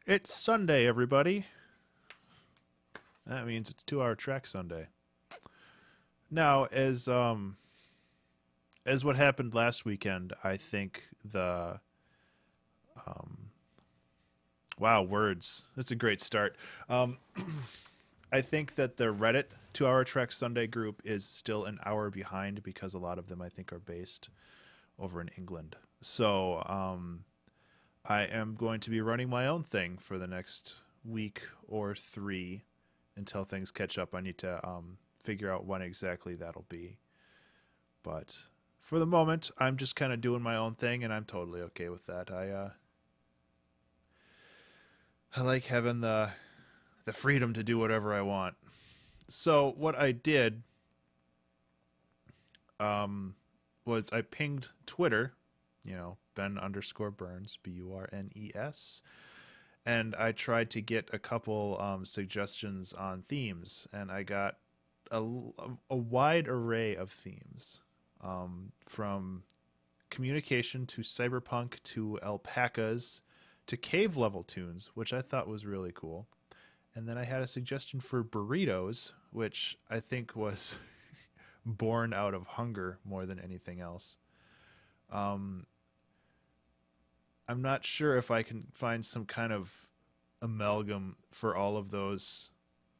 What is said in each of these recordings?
It's Sunday, everybody. That means it's 2 Hour Track Sunday. Now, as what happened last weekend, I think the um, wow words. That's a great start. Um, I think that the Reddit 2 Hour Track Sunday group is still an hour behind because a lot of them I think are based over in England. So I am going to be running my own thing for the next week or three until things catch up. I need to figure out when exactly that'll be. But for the moment, I'm just kind of doing my own thing, and I'm totally okay with that. I like having the freedom to do whatever I want. So what I did um, was I pinged Twitter, Ben underscore Burns, Burnes, and I tried to get a couple suggestions on themes, and I got a, a wide array of themes, from communication to cyberpunk to alpacas to cave level tunes, which I thought was really cool. And then I had a suggestion for burritos, which I think was born out of hunger more than anything else. Um, I'm not sure if I can find some kind of amalgam for all of those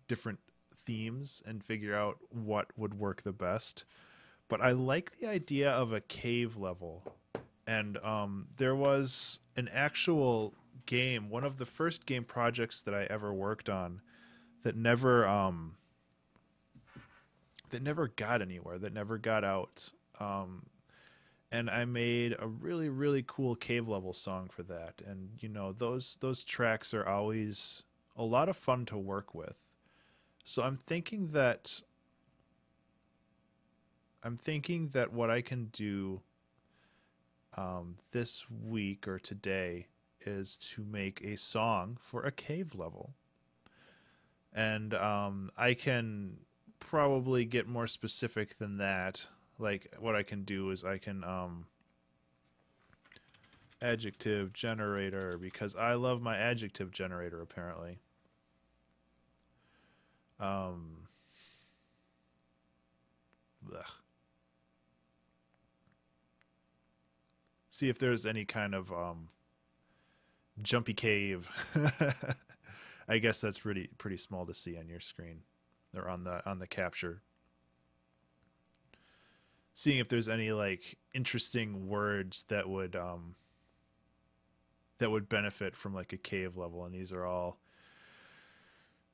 different themes and figure out what would work the best. But I like the idea of a cave level. And there was an actual game, one of the first game projects that I ever worked on that never got anywhere, that never got out. And I made a really really cool cave level song for that. And those tracks are always a lot of fun to work with. So I'm thinking that what I can do this week or today is to make a song for a cave level. And I can probably get more specific than that. Like, what I can do is I can adjective generator, because I love my adjective generator apparently. Um, ugh. See if there's any kind of jumpy cave. I guess that's pretty small to see on your screen or on the capture. Seeing if there's any like interesting words that would benefit from like a cave level, and these are all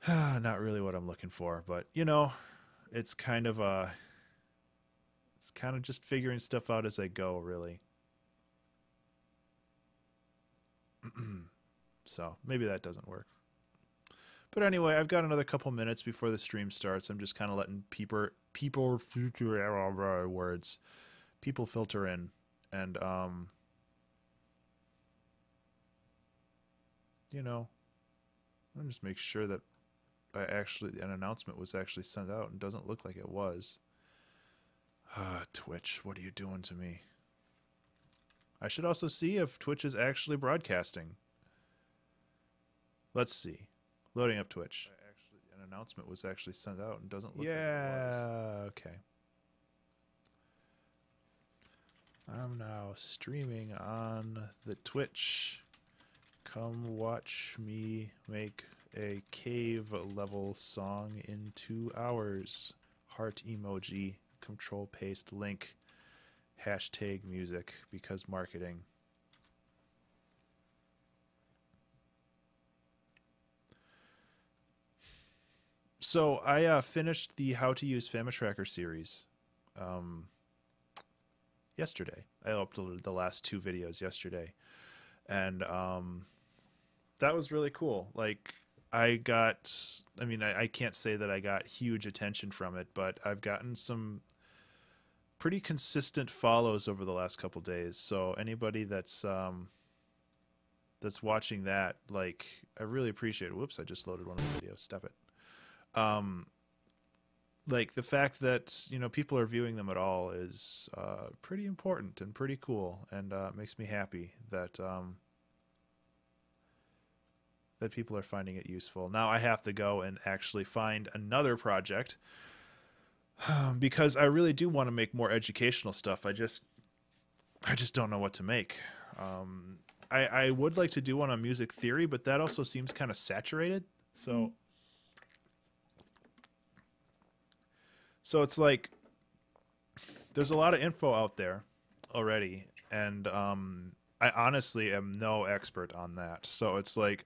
not really what I'm looking for, but it's kind of a it's kind of just figuring stuff out as I go, really. So maybe that doesn't work. But anyway, I've got another couple minutes before the stream starts. I'm just kind of letting people filter words, people filter in, and you know, I'll just make sure that an announcement was actually sent out, and doesn't look like it was. Twitch, what are you doing to me? I should also see if Twitch is actually broadcasting. Let's see. Loading up Twitch. An announcement was actually sent out and doesn't look like it was. Yeah, okay. I'm now streaming on the Twitch. Come watch me make a cave level song in 2 hours. Heart emoji, control paste link, hashtag music, because marketing. So I finished the How to Use Famitracker series yesterday. I uploaded the last 2 videos yesterday, and that was really cool. Like, I can't say that I got huge attention from it, but I've gotten some pretty consistent follows over the last couple days. So anybody that's watching that, like, I really appreciate it. Whoops, I just loaded one of the videos. Stop it. Um, like, the fact that people are viewing them at all is pretty important and pretty cool, and makes me happy that that people are finding it useful. Now I have to go and actually find another project because I really do want to make more educational stuff. I just don't know what to make. I would like to do one on music theory, but that also seems kind of saturated. So it's like there's a lot of info out there already, and I honestly am no expert on that. So it's like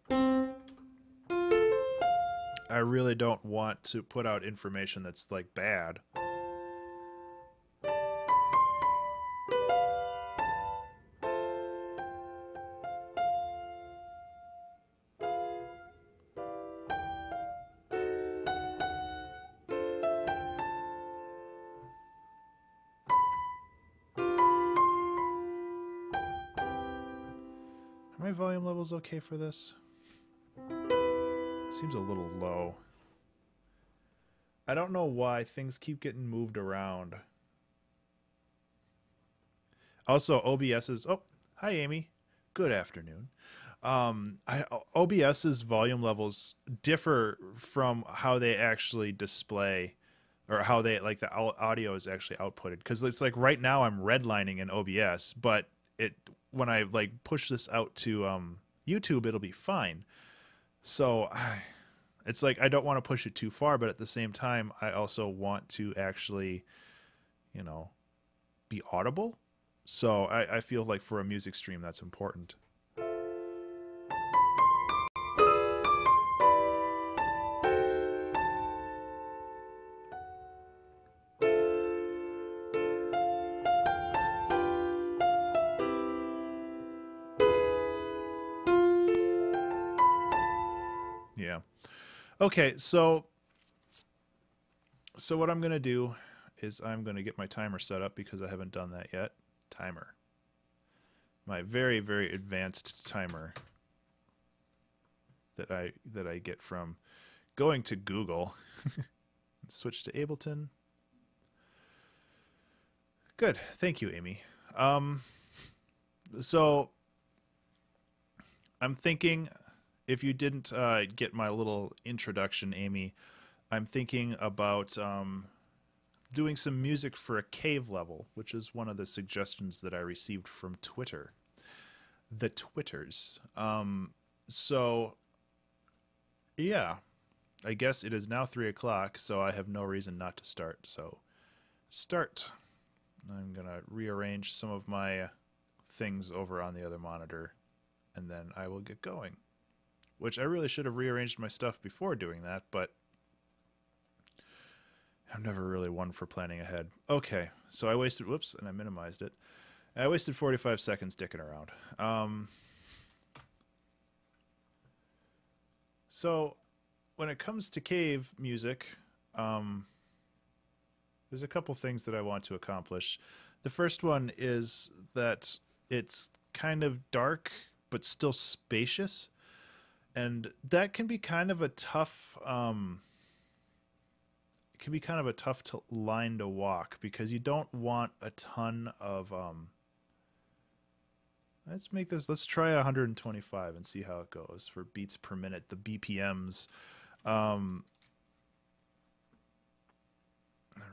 I really don't want to put out information that's like bad. Are my volume levels okay for this? Seems a little low. I don't know why things keep getting moved around. Also, OBS's... Oh, hi, Amy. Good afternoon. OBS's volume levels differ from how they actually display, or how they, like, the audio is actually outputted. Because it's like right now I'm redlining in OBS, but when I like push this out to YouTube, it'll be fine. So it's like I don't want to push it too far, but at the same time, I also want to actually, you know, be audible. So I feel like for a music stream, that's important. Yeah. Okay, so what I'm going to do is I'm going to get my timer set up because I haven't done that yet. Timer. My very, very advanced timer that I get from going to Google. Switch to Ableton. Good. Thank you, Amy. So I'm thinking, if you didn't get my little introduction, Amy, I'm thinking about doing some music for a cave level, which is one of the suggestions that I received from Twitter. The Twitters. So, yeah, I guess it is now 3 o'clock, so I have no reason not to start. So, start. I'm going to rearrange some of my things over on the other monitor, and then I will get going. Which I really should have rearranged my stuff before doing that, but I'm never really one for planning ahead. Okay, so I wasted, whoops, and I minimized it. I wasted 45 seconds dicking around. So when it comes to cave music, there's a couple things that I want to accomplish. The first one is that it's kind of dark, but still spacious. And that can be kind of a tough, line to walk, because you don't want a ton of, let's try 125 and see how it goes for beats per minute, the BPMs.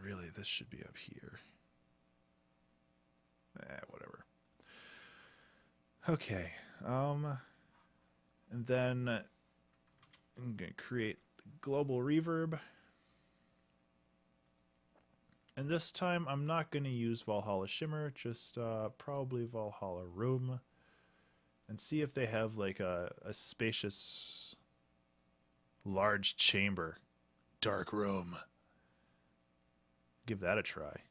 Really, this should be up here. Whatever. Okay. And then I'm going to create global reverb. And this time I'm not going to use Valhalla Shimmer, just probably Valhalla Room. And see if they have like a spacious, large chamber, dark room. Give that a try.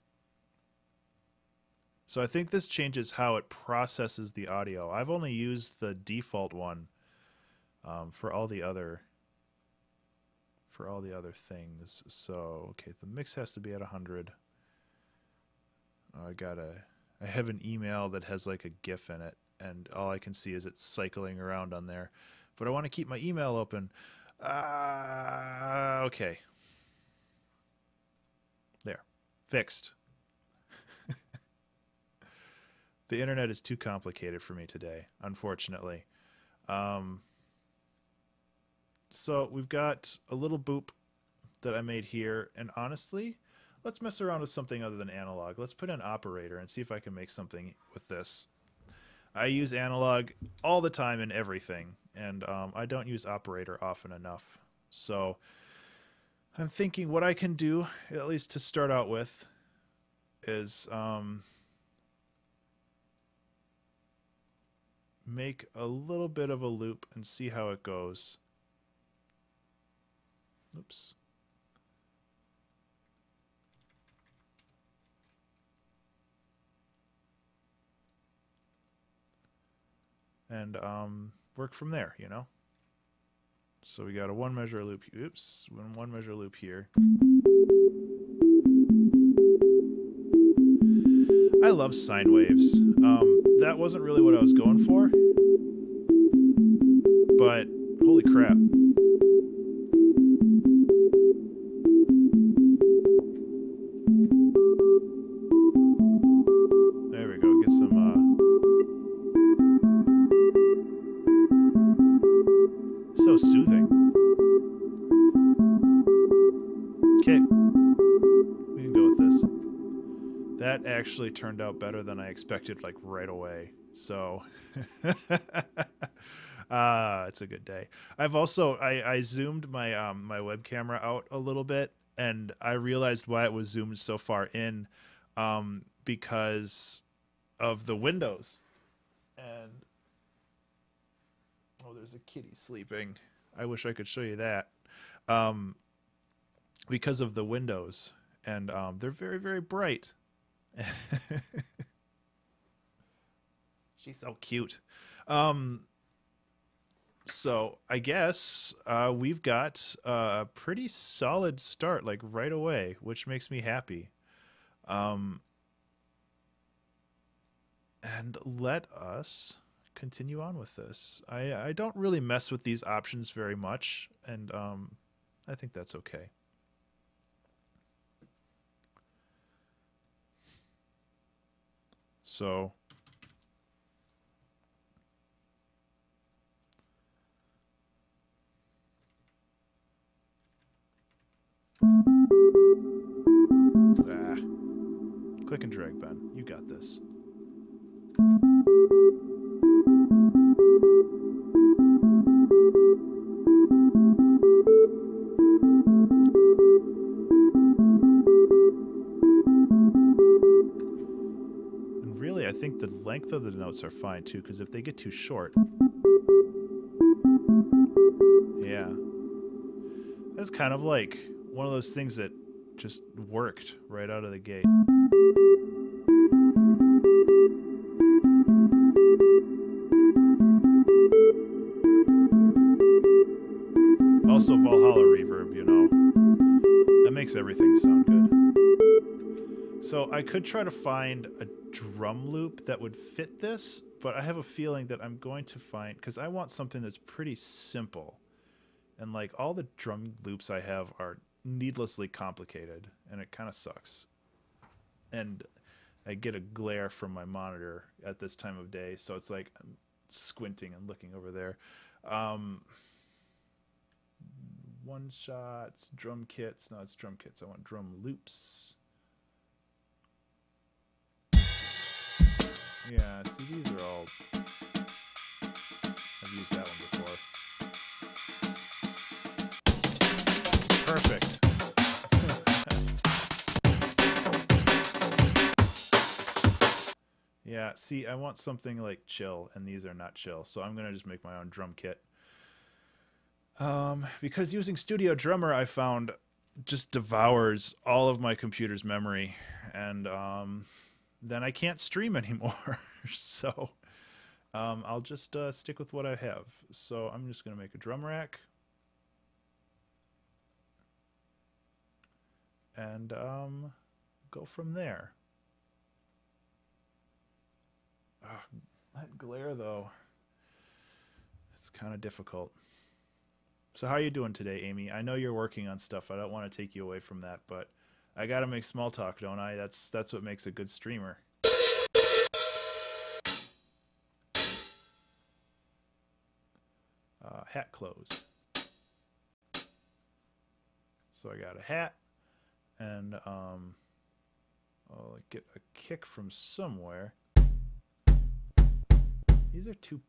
So I think this changes how it processes the audio. I've only used the default one for all the other things. So okay, the mix has to be at 100. I have an email that has like a GIF in it, and all I can see is it cycling around on there. But I want to keep my email open. Okay. There. Fixed. The internet is too complicated for me today, unfortunately. So we've got a little boop that I made here, and honestly, let's mess around with something other than analog. Let's put in operator and see if I can make something with this. I use analog all the time in everything, and I don't use operator often enough. So I'm thinking what I can do, at least to start out with, is make a little bit of a loop and see how it goes. Oops. And work from there, you know? So we got a one measure loop. Oops, one measure loop here. I love sine waves. That wasn't really what I was going for, but holy crap. There we go, get some so soothing. Okay, we can go with this. That actually turned out better than I expected, like right away. So it's a good day. I've also I zoomed my my web camera out a little bit, and I realized why it was zoomed so far in, because of the windows. And oh, there's a kitty sleeping. I wish I could show you that. Because of the windows, and they're very, very bright. She's so cute. So I guess we've got a pretty solid start, like right away, which makes me happy. And let us continue on with this. I don't really mess with these options very much, and I think that's okay. So click and drag, Ben. You got this. And really, I think the length of the notes are fine too, because if they get too short, yeah, that's kind of like one of those things that just worked right out of the gate. Also Valhalla reverb, you know. That makes everything sound good. So I could try to find a drum loop that would fit this, but I have a feeling that I'm going to find, because I want something that's pretty simple. And like all the drum loops I have are needlessly complicated, and it kind of sucks. And I get a glare from my monitor at this time of day, so it's like I'm squinting and looking over there. One shots, drum kits. No, it's drum kits. I want drum loops. Yeah, see, these are all... I've used that one before. Perfect. Yeah, see, I want something like chill, and these are not chill, so I'm going to just make my own drum kit. Because using Studio Drummer, I found, just devours all of my computer's memory, and then I can't stream anymore. So I'll just stick with what I have. So I'm just going to make a drum rack. And go from there. Oh, that glare, though. It's kind of difficult. So how are you doing today, Amy? I know you're working on stuff. I don't want to take you away from that, but I got to make small talk, don't I? That's what makes a good streamer. Hat close. So I got a hat, and I'll get a kick from somewhere. These are too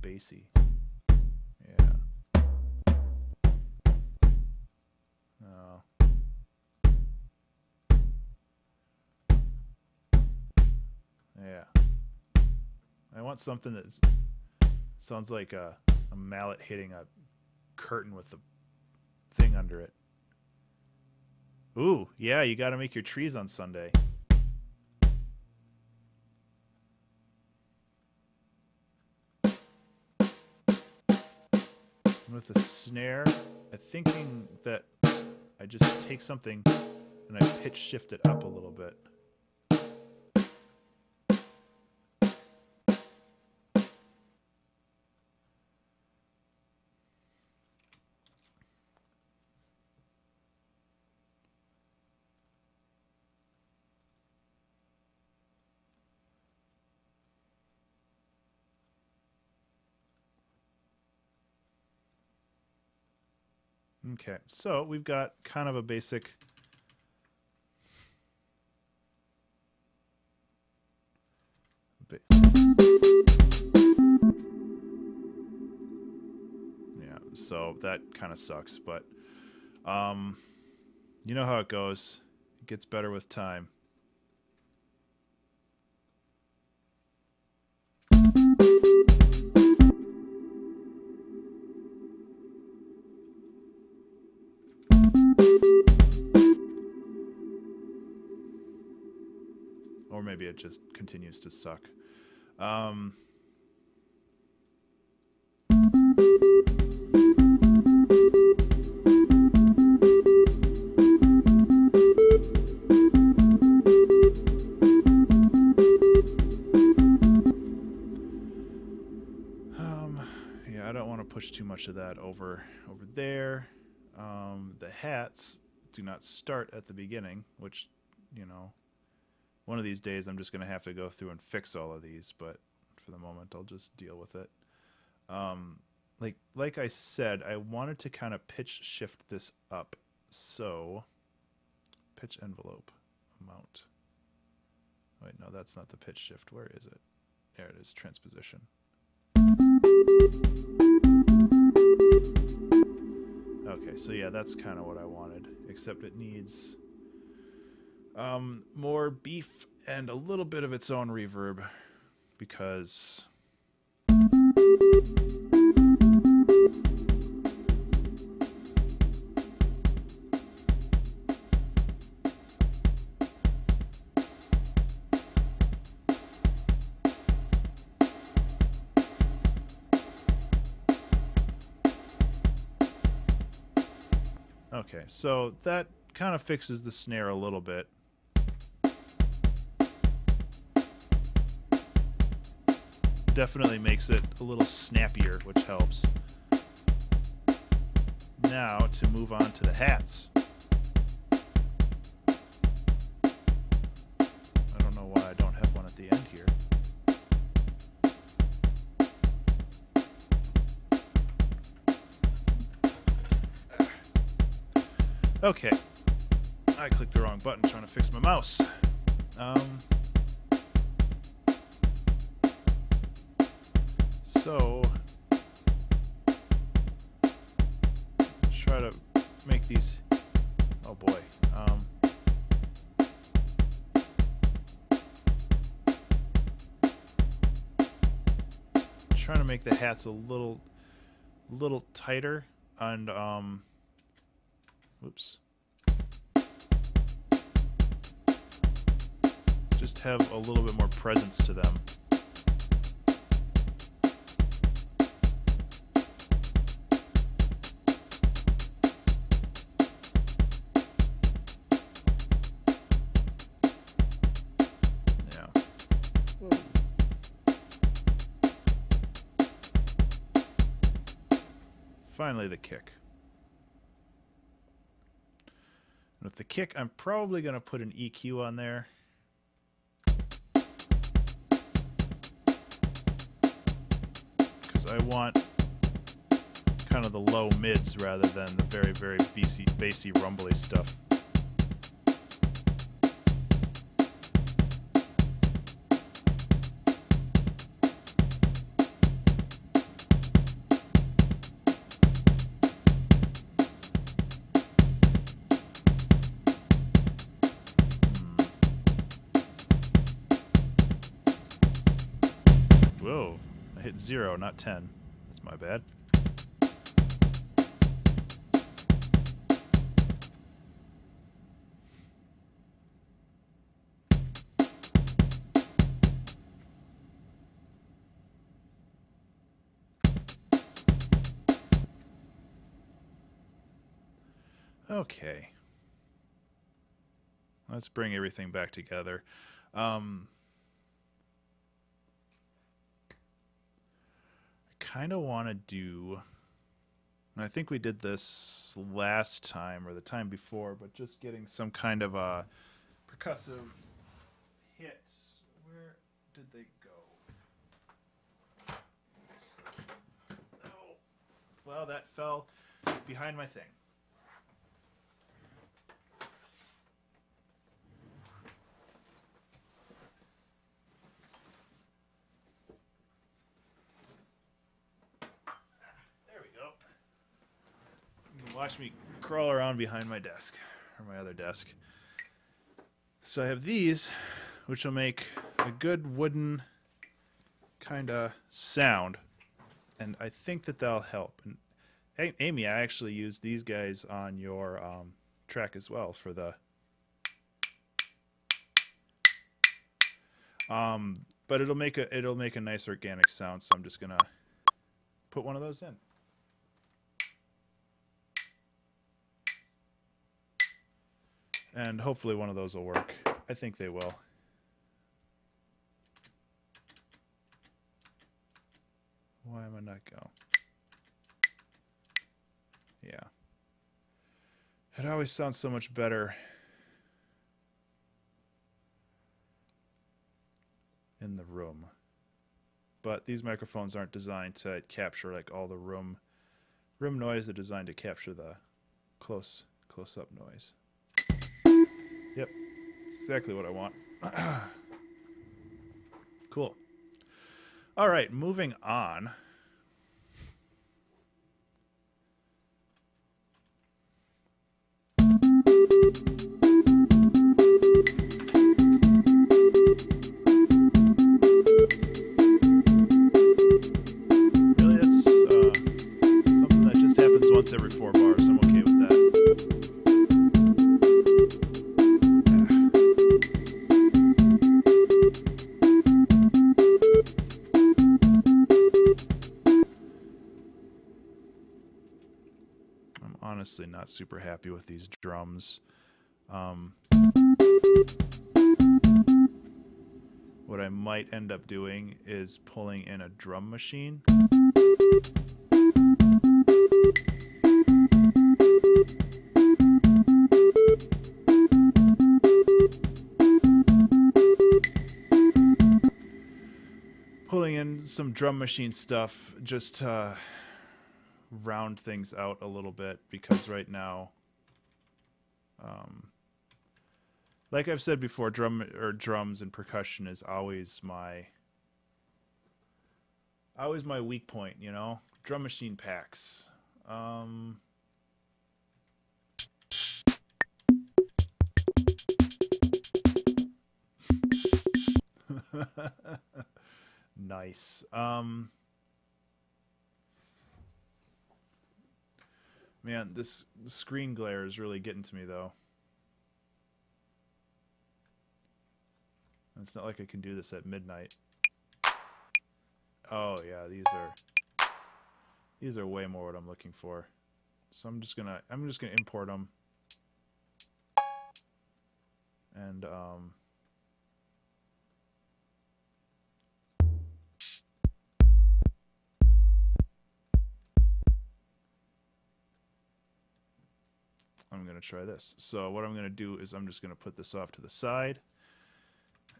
bassy. Yeah. Oh. Yeah. I want something that sounds like a mallet hitting a curtain with the thing under it. Ooh, yeah, you got to make your trees on Sunday. With the snare, I'm thinking that I just take something and I pitch shift it up a little bit. Okay, so we've got kind of a basic yeah, so that kind of sucks, but you know how it goes. It gets better with time. Or maybe it just continues to suck. Yeah, I don't want to push too much of that over there. The hats do not start at the beginning, which, you know, one of these days I'm just going to have to go through and fix all of these, but for the moment I'll just deal with it. Like I said, I wanted to kind of pitch shift this up. So pitch envelope amount. Wait, no, that's not the pitch shift. Where is it? There it is, transposition. Okay, so yeah, that's kind of what I wanted, except it needs more beef and a little bit of its own reverb, because okay, so that kind of fixes the snare a little bit. Definitely makes it a little snappier, which helps. Now to move on to the hats. I don't know why I don't have one at the end here. Okay, I clicked the wrong button trying to fix my mouse. So try to make these. Oh boy. Trying to make the hats a little tighter and whoops. Just have a little bit more presence to them. Yeah. Finally, the kick. And with the kick, I'm probably going to put an EQ on there. Because I want kind of the low mids rather than the very, very bassy, rumbly stuff. Whoa, I hit 0, not 10. That's my bad. Okay. Let's bring everything back together. I kind of want to do, and I think we did this last time or the time before, but just getting some kind of a percussive hits. Where did they go? Oh, well, that fell behind my thing. Watch me crawl around behind my desk, or my other desk. So I have these, which will make a good wooden kind of sound, and I think that that'll help. And Amy, I actually used these guys on your track as well for the. But it'll make a nice organic sound. So I'm just gonna put one of those in. And hopefully one of those will work. I think they will. Why am I not going? Yeah. It always sounds so much better in the room. But these microphones aren't designed to capture like all the room noise. They're designed to capture the close-up noise. Yep, that's exactly what I want. Cool. All right, moving on. Really, that's something that just happens once every 4 bars. I'm okay with that. Honestly not super happy with these drums. What I might end up doing is pulling in a drum machine. Pulling in some drum machine stuff just to round things out a little bit, because right now, like I've said before, drums and percussion is always my weak point, you know. Drum machine packs. Nice. Man, this screen glare is really getting to me, though. It's not like I can do this at midnight. Oh yeah, these are way more what I'm looking for. So I'm just gonna import them. And I'm going to try this. So what I'm going to do is I'm just going to put this off to the side,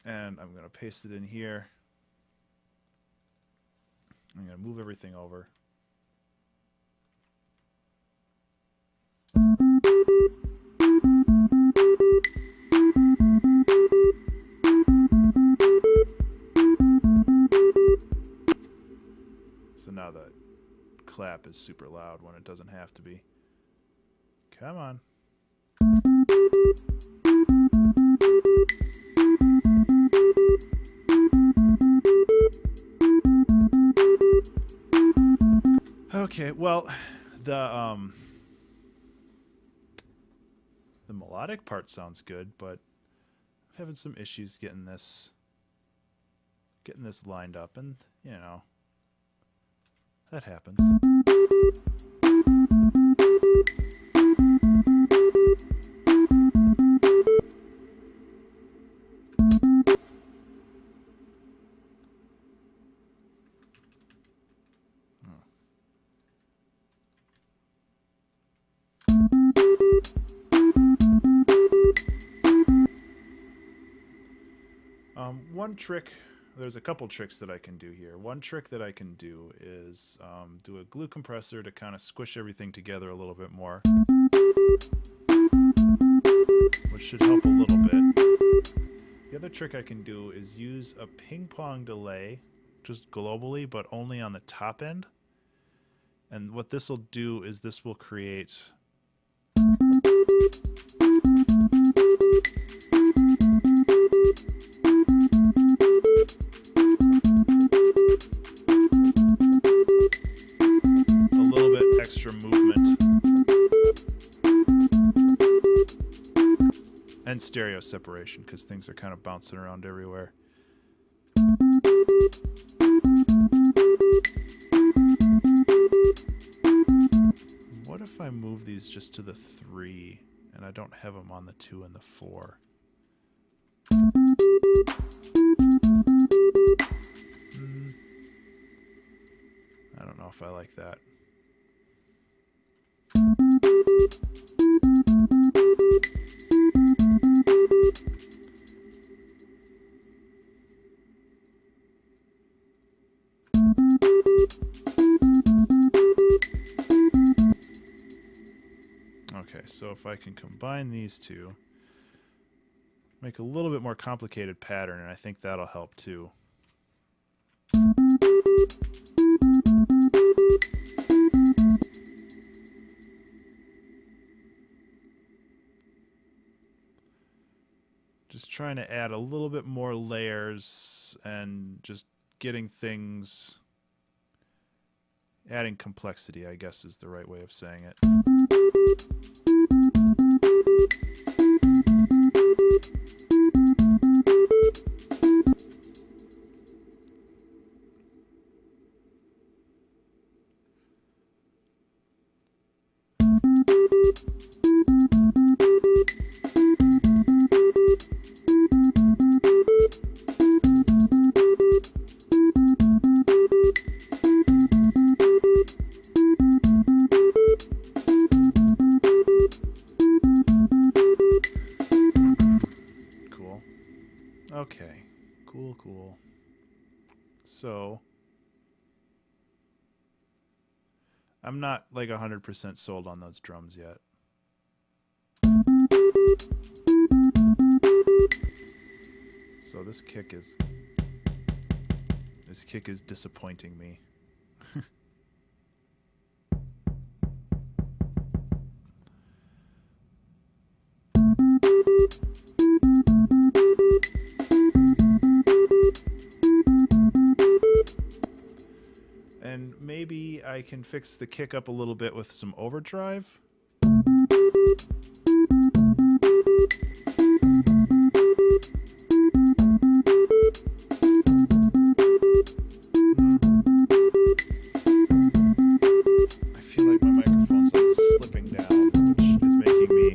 and I'm going to paste it in here. I'm going to move everything over. clap is super loud when it doesn't have to be. Come on. Okay, well, the melodic part sounds good, but I'm having some issues getting this lined up, and you know, that happens. One trick, there's a couple tricks that I can do here. One trick that I can do is do a glue compressor to kind of squish everything together a little bit more, which should help a little bit. The other trick I can do is use a ping pong delay, just globally, but only on the top end. And what this will do is this will create movement and stereo separation because things are kind of bouncing around everywhere. What if I move these just to the 3 and I don't have them on the 2 and the 4? I don't know if I like that. Okay, so if I can combine these two, make a little bit more complicated pattern, and I think that'll help too. Just trying to add a little bit more layers and just getting things, adding complexity, I guess is the right way of saying it. Okay, cool. So, I'm not like 100% sold on those drums yet. So this kick is disappointing me. And maybe I can fix the kick up a little bit with some overdrive. I feel like my microphone's like slipping down, which is making me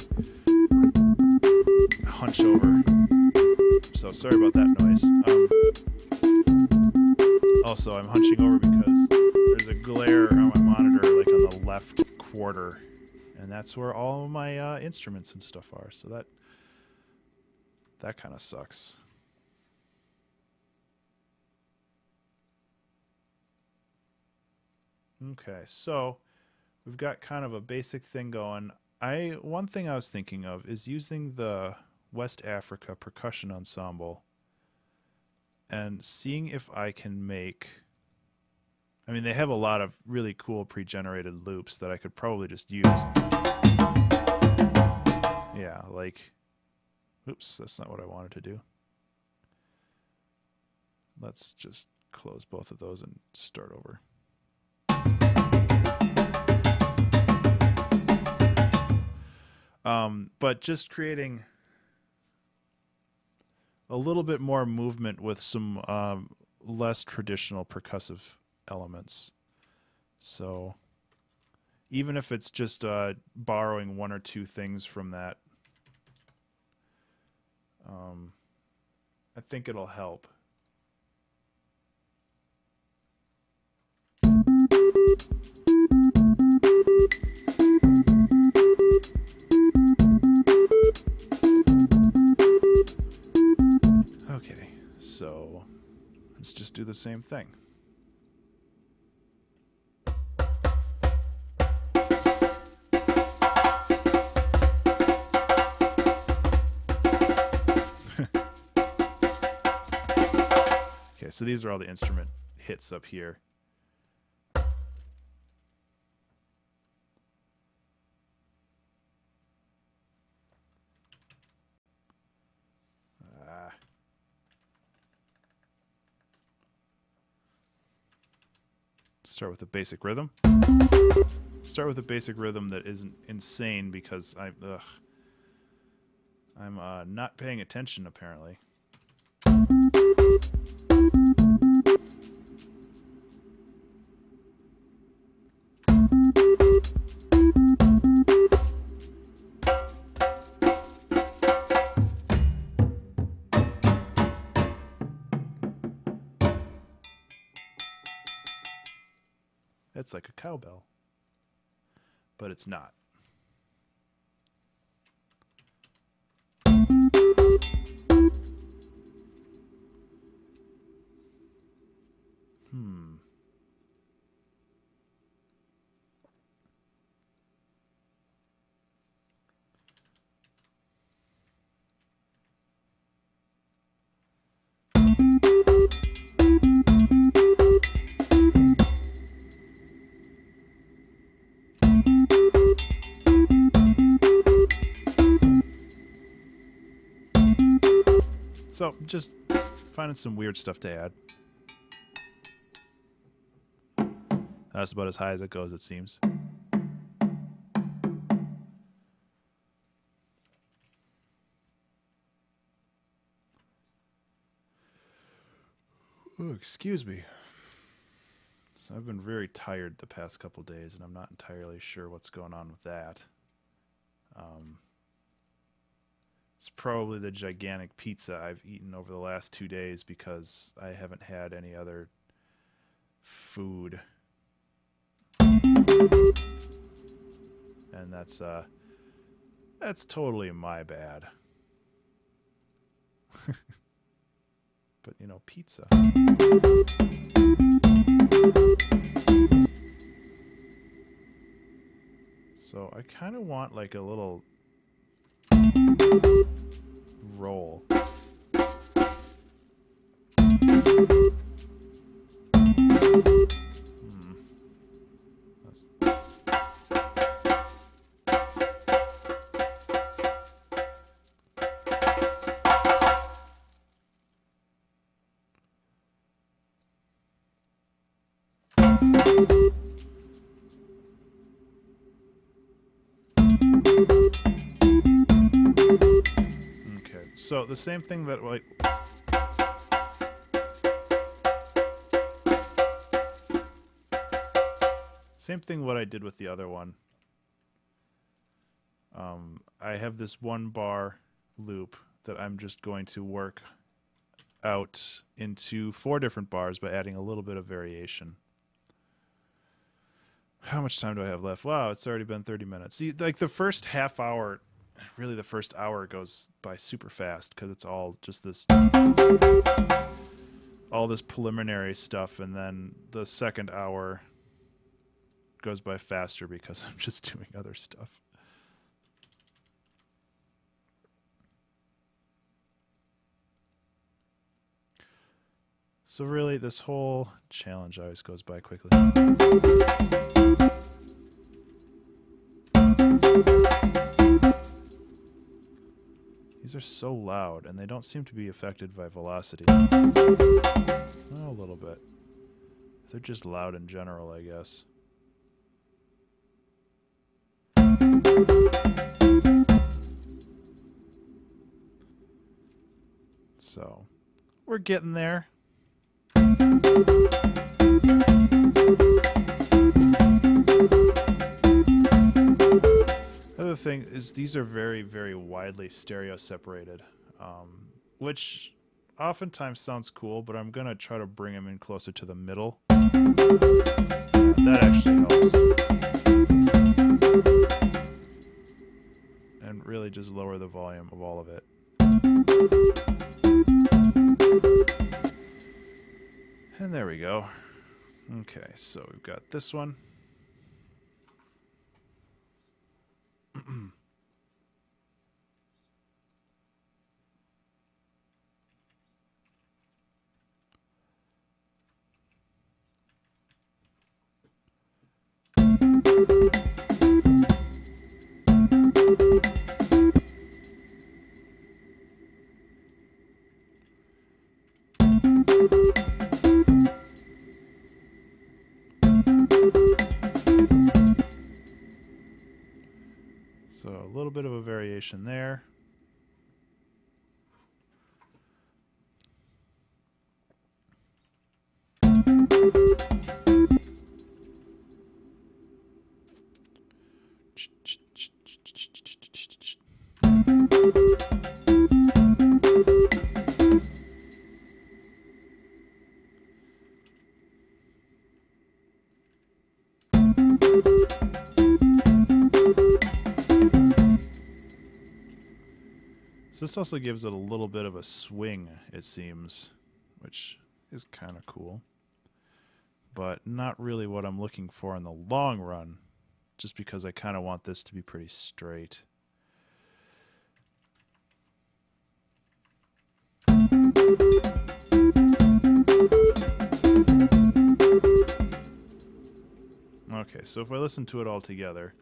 hunch over. So sorry about that noise. Also, I'm hunching over because there's a glare on my monitor, like on the left quarter, and that's where all of my instruments and stuff are. So that kind of sucks. Okay, so we've got kind of a basic thing going. One thing I was thinking of is using the West Africa Percussion Ensemble and seeing if I can make I mean, they have a lot of really cool pre-generated loops that I could probably just use. Yeah, like, oops, that's not what I wanted to do. Let's just close both of those and start over. But just creating a little bit more movement with some less traditional percussive elements. So even if it's just borrowing one or two things from that, I think it'll help. Okay, so let's just do the same thing. Okay, so these are all the instrument hits up here. Start with a basic rhythm. Start with a basic rhythm that isn't insane because I'm not paying attention apparently. It's like a cowbell, but it's not. So, just finding some weird stuff to add. That's about as high as it goes, it seems. Oh, excuse me. So I've been very tired the past couple days, and I'm not entirely sure what's going on with that. It's probably the gigantic pizza I've eaten over the last 2 days because I haven't had any other food. And that's totally my bad. But, you know, pizza. So I kind of want like a little roll. So the same thing that like same thing what I did with the other one. I have this 1 bar loop that I'm just going to work out into 4 different bars by adding a little bit of variation. How much time do I have left? Wow, it's already been 30 minutes. See, like the first half hour, really the first hour goes by super fast because it's all just this, all this preliminary stuff, and then the second hour goes by faster because I'm just doing other stuff. So really, this whole challenge always goes by quickly. These are so loud, and they don't seem to be affected by velocity. Well, a little bit. They're just loud in general, I guess. So, we're getting there. Other thing is these are very, very widely stereo separated, which oftentimes sounds cool, but I'm going to try to bring them in closer to the middle. That actually helps. And really just lower the volume of all of it. And there we go. Okay, so we've got this one. So a little bit of a variation there. So this also gives it a little bit of a swing, it seems, which is kind of cool. But not really what I'm looking for in the long run, just because I kind of want this to be pretty straight. Okay, so if I listen to it all together...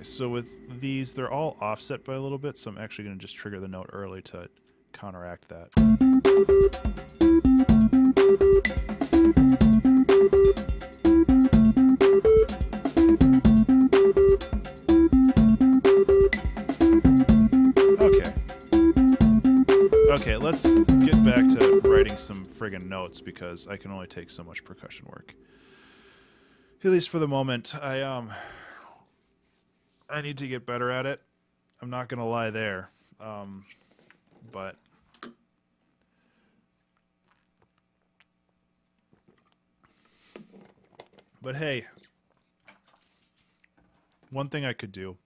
So with these, they're all offset by a little bit, so I'm actually going to just trigger the note early to counteract that. Okay, let's get back to writing some friggin' notes, because I can only take so much percussion work. At least for the moment. I need to get better at it. I'm not going to lie there. But hey, one thing I could do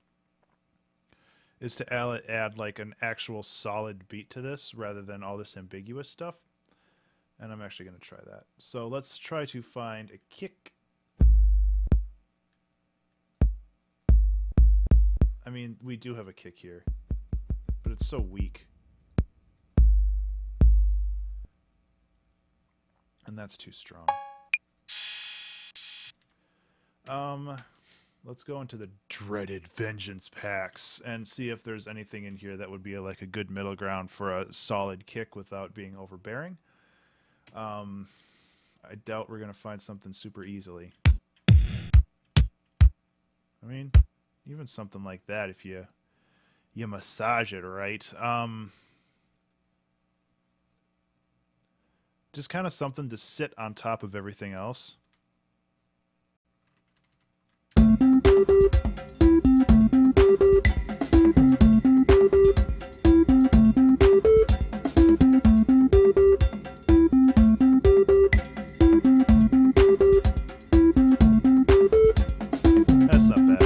is to add like an actual solid beat to this rather than all this ambiguous stuff. And I'm actually going to try that. So let's try to find a kick. I mean, we do have a kick here, but it's so weak. And that's too strong. Let's go into the dreaded vengeance packs and see if there's anything in here that would be like a good middle ground for a solid kick without being overbearing. I doubt we're going to find something super easily. I mean, even something like that, if you massage it right. Just kind of something to sit on top of everything else. That's not bad.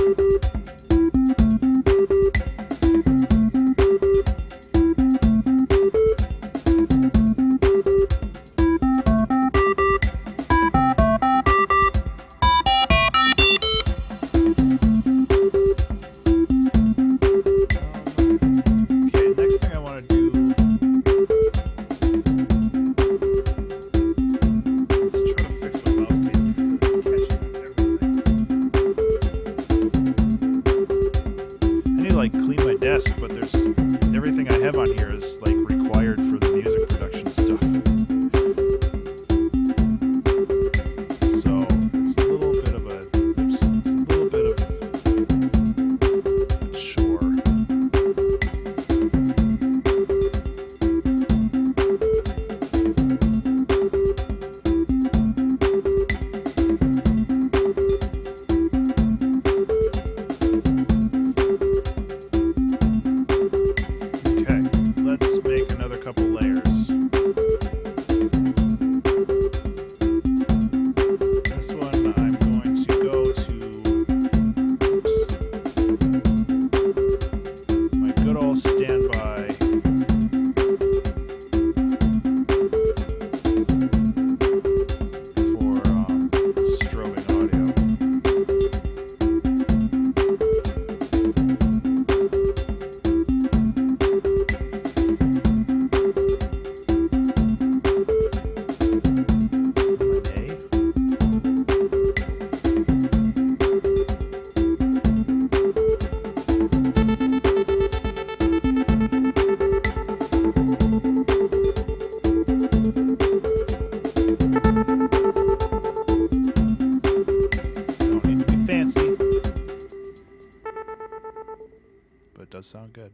does sound good.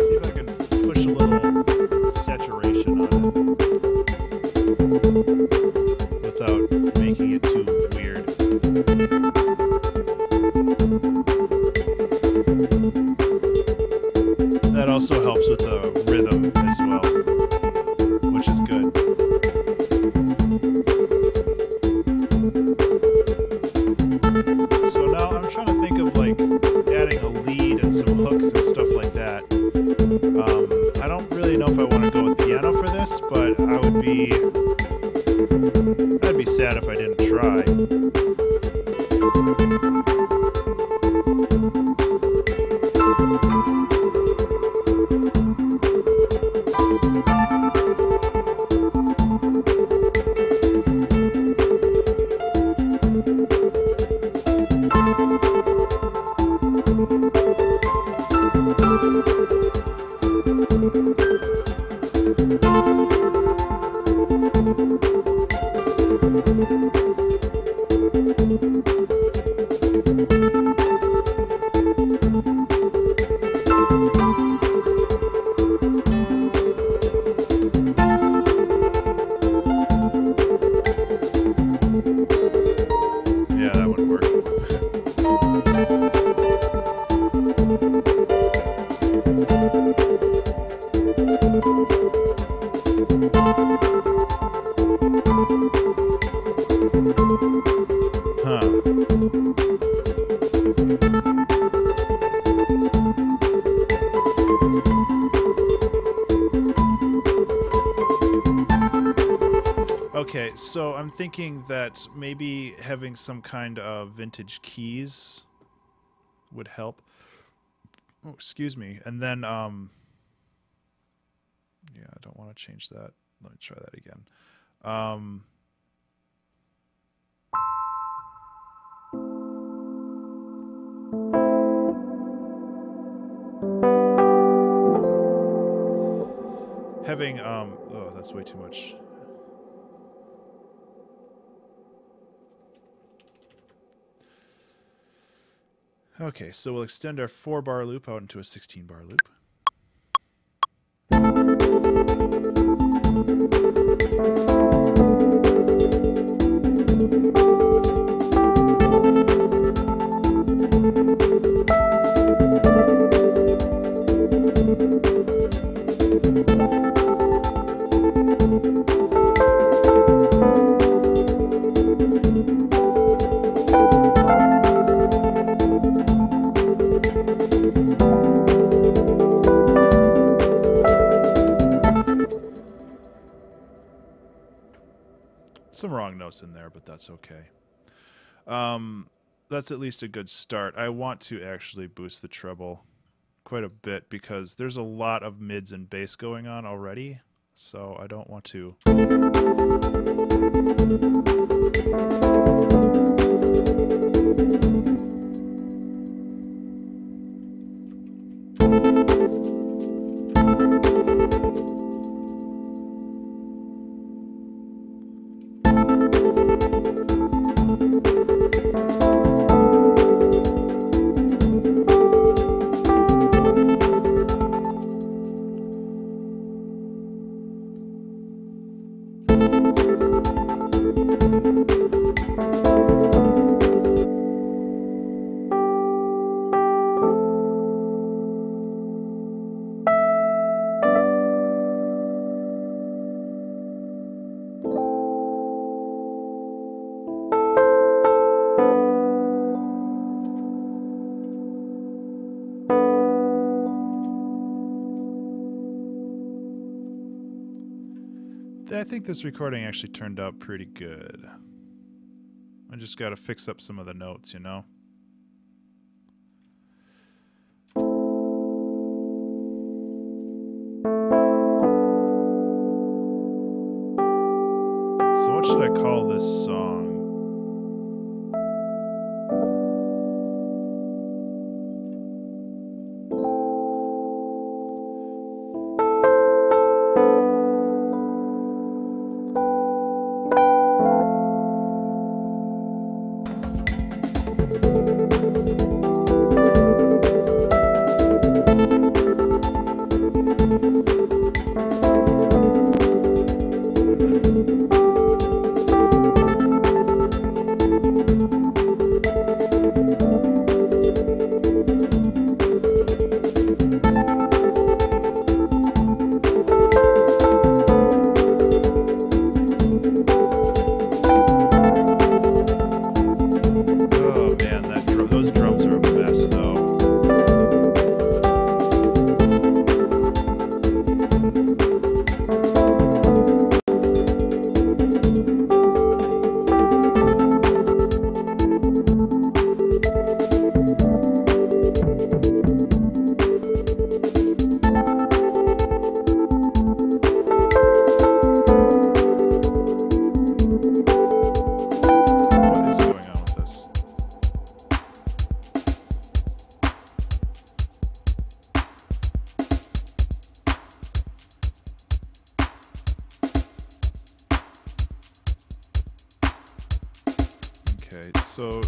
See if I can push a little saturation on it without making it too weird. That also helps with the rhythm as well, which is good. So now I'm trying to think of like adding a lead and some hooks and stuff like that. I don't really know if I want to go with piano for this, but I'd be sad if I didn't try. Yeah, that would work. Okay, so I'm thinking that maybe having some kind of vintage keys would help. Oh, excuse me. And then, yeah, I don't want to change that. Let me try that again. Having, oh, that's way too much. Okay, so we'll extend our 4-bar loop out into a 16-bar loop. Some wrong notes in there, but that's okay. That's at least a good start. I want to actually boost the treble quite a bit because there's a lot of mids and bass going on already, so I don't want to. I think this recording actually turned out pretty good. I just got to fix up some of the notes, you know? should I call this song? Okay, so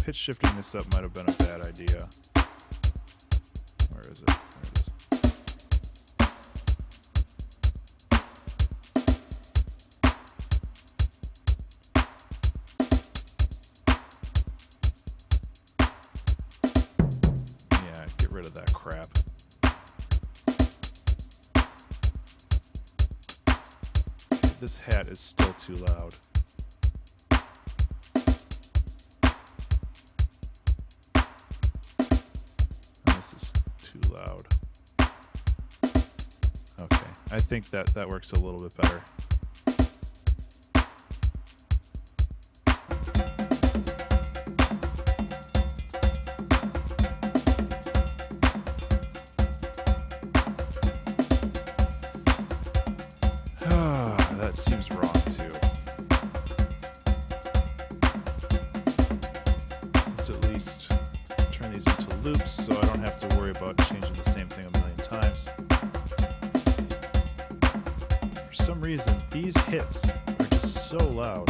pitch shifting this up might have been a bad idea. Where is it? There it is. Yeah, get rid of that crap. This hat is still too loud. Loud. Okay, I think that works a little bit better. That seems wrong too. Let's at least turn these into loops so I don't have to worry about changing the same thing a million times. For some reason, these hits are just so loud.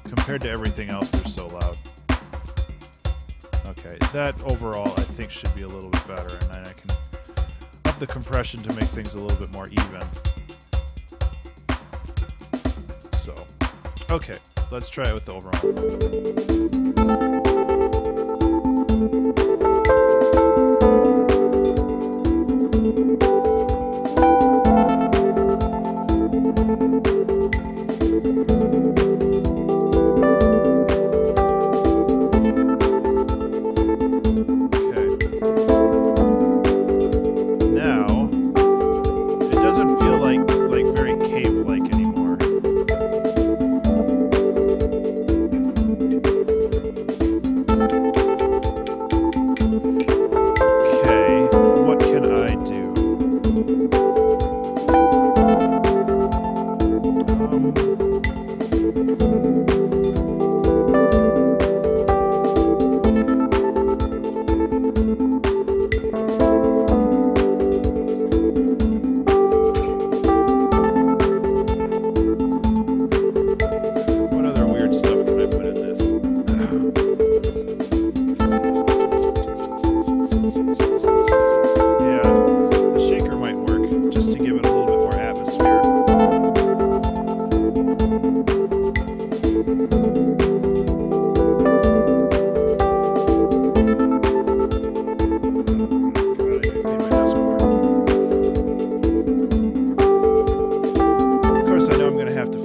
Compared to everything else, they're so loud. Okay, that overall I think should be a little bit better, and then I can up the compression to make things a little bit more even. So, okay, let's try it with the overall.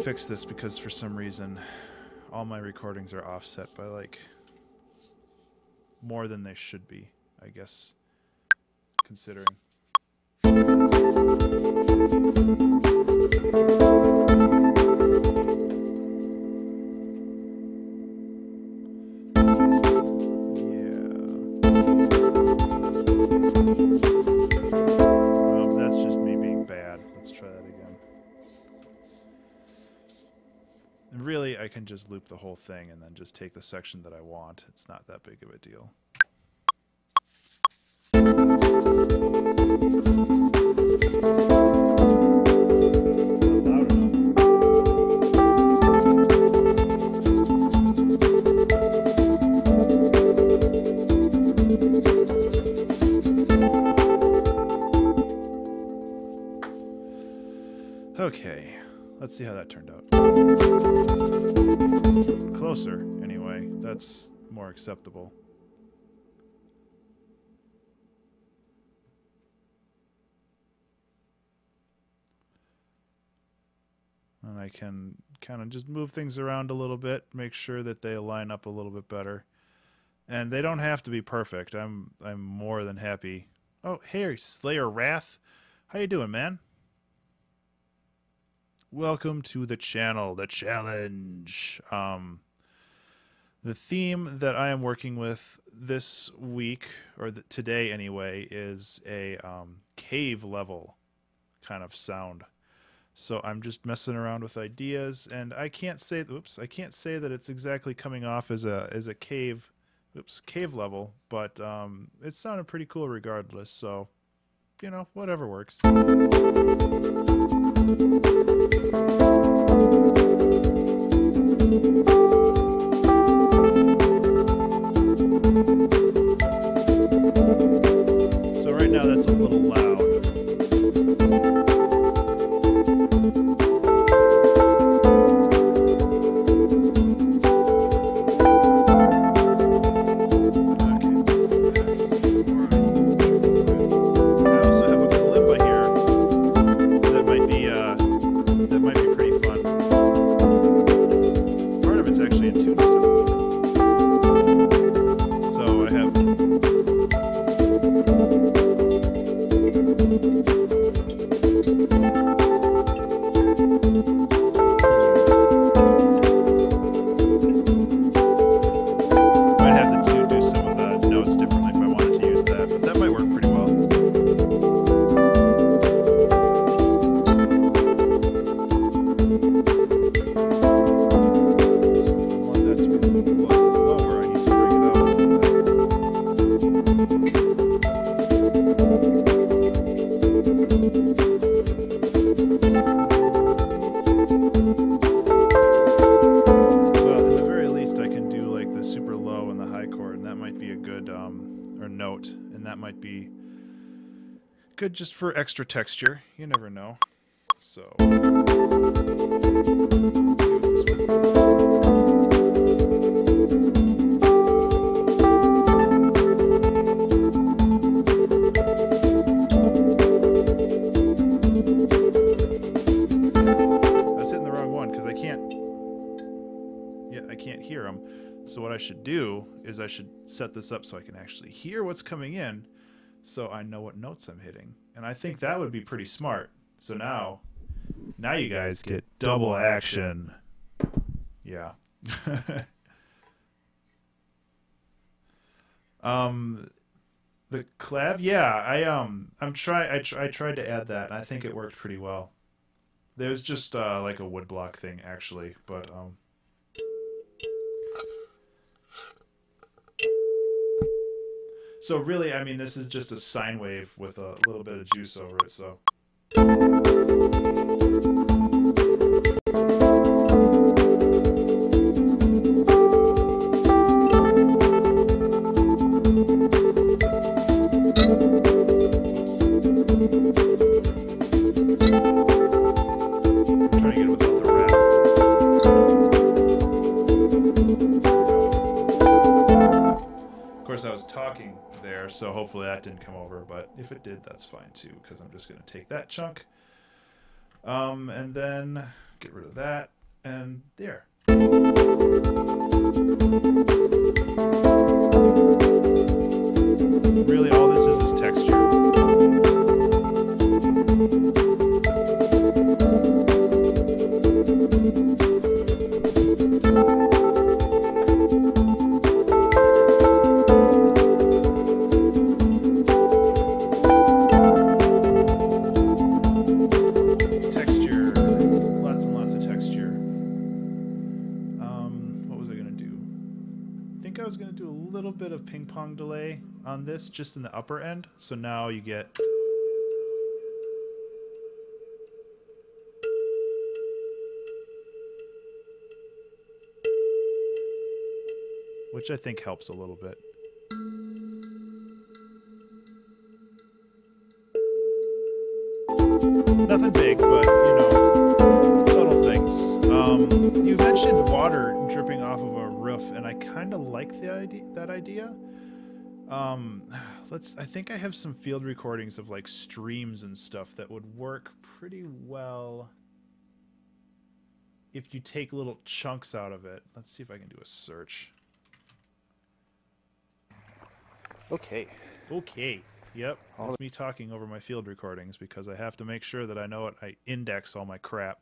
Fix this because for some reason all my recordings are offset by like more than they should be, I guess, considering. Yeah. And really, I can just loop the whole thing and then just take the section that I want. It's not that big of a deal. Okay, let's see how that turned out. Closer, anyway. That's more acceptable. And I can kind of just move things around a little bit, make sure that they line up a little bit better. And they don't have to be perfect. I'm more than happy. Oh, hey, Slayer Wrath. How you doing, man? Welcome to the channel, the challenge. The theme that I am working with this week, or today anyway, is a cave level kind of sound. So I'm just messing around with ideas, and I can't say, I can't say that it's exactly coming off as a cave, cave level, but it sounded pretty cool regardless. So, you know, whatever works. So right now that's a little loud. Good just for extra texture. You never know. So that's hitting the wrong one because I can't hear them. So what I should do is I should set this up so I can actually hear what's coming in, so I know what notes I'm hitting. And I think that would be pretty smart. So now you guys get double action. Yeah. The clav, yeah, I tried to add that, and I think it worked pretty well. There's just like a woodblock thing actually, but so really, I mean, this is just a sine wave with a little bit of juice over it, so. I was talking there, so hopefully that didn't come over, but if it did, that's fine too, because I'm just going to take that chunk and then get rid of that, and there. Really all this is texture. was going to do a little bit of ping pong delay on this, just in the upper end. So now you get... which I think helps a little bit. Nothing big, but, you know, subtle things. You mentioned water dripping off of a roof, and I kind of like that idea. I think I have some field recordings of, like, streams and stuff that would work pretty well if you take little chunks out of it. Let's see if I can do a search. Okay. Yep, that's me talking over my field recordings because I have to make sure that I know it. I index all my crap.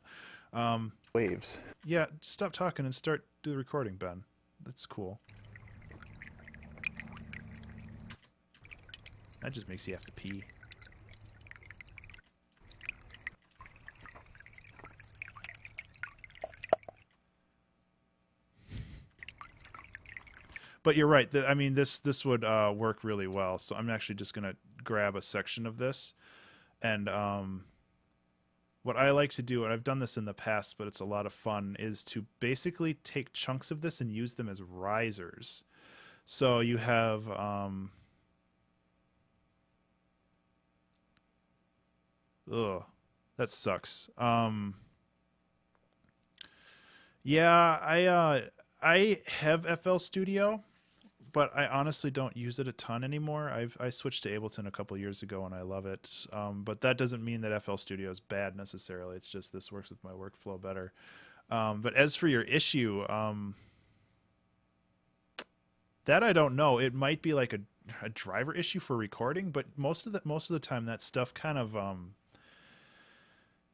Waves. Yeah, stop talking and do the recording, Ben. That's cool. That just makes you have to pee. But you're right. I mean, this would work really well. So I'm actually just going to grab a section of this. And what I like to do, and I've done this in the past, but it's a lot of fun, is to basically take chunks of this and use them as risers. So you have... ugh, that sucks. Yeah, I have FL Studio, but I honestly don't use it a ton anymore. I switched to Ableton a couple years ago and I love it. But that doesn't mean that FL Studio is bad necessarily. It's just this works with my workflow better. But as for your issue, that I don't know. It might be like a driver issue for recording, but most of the time that stuff kind of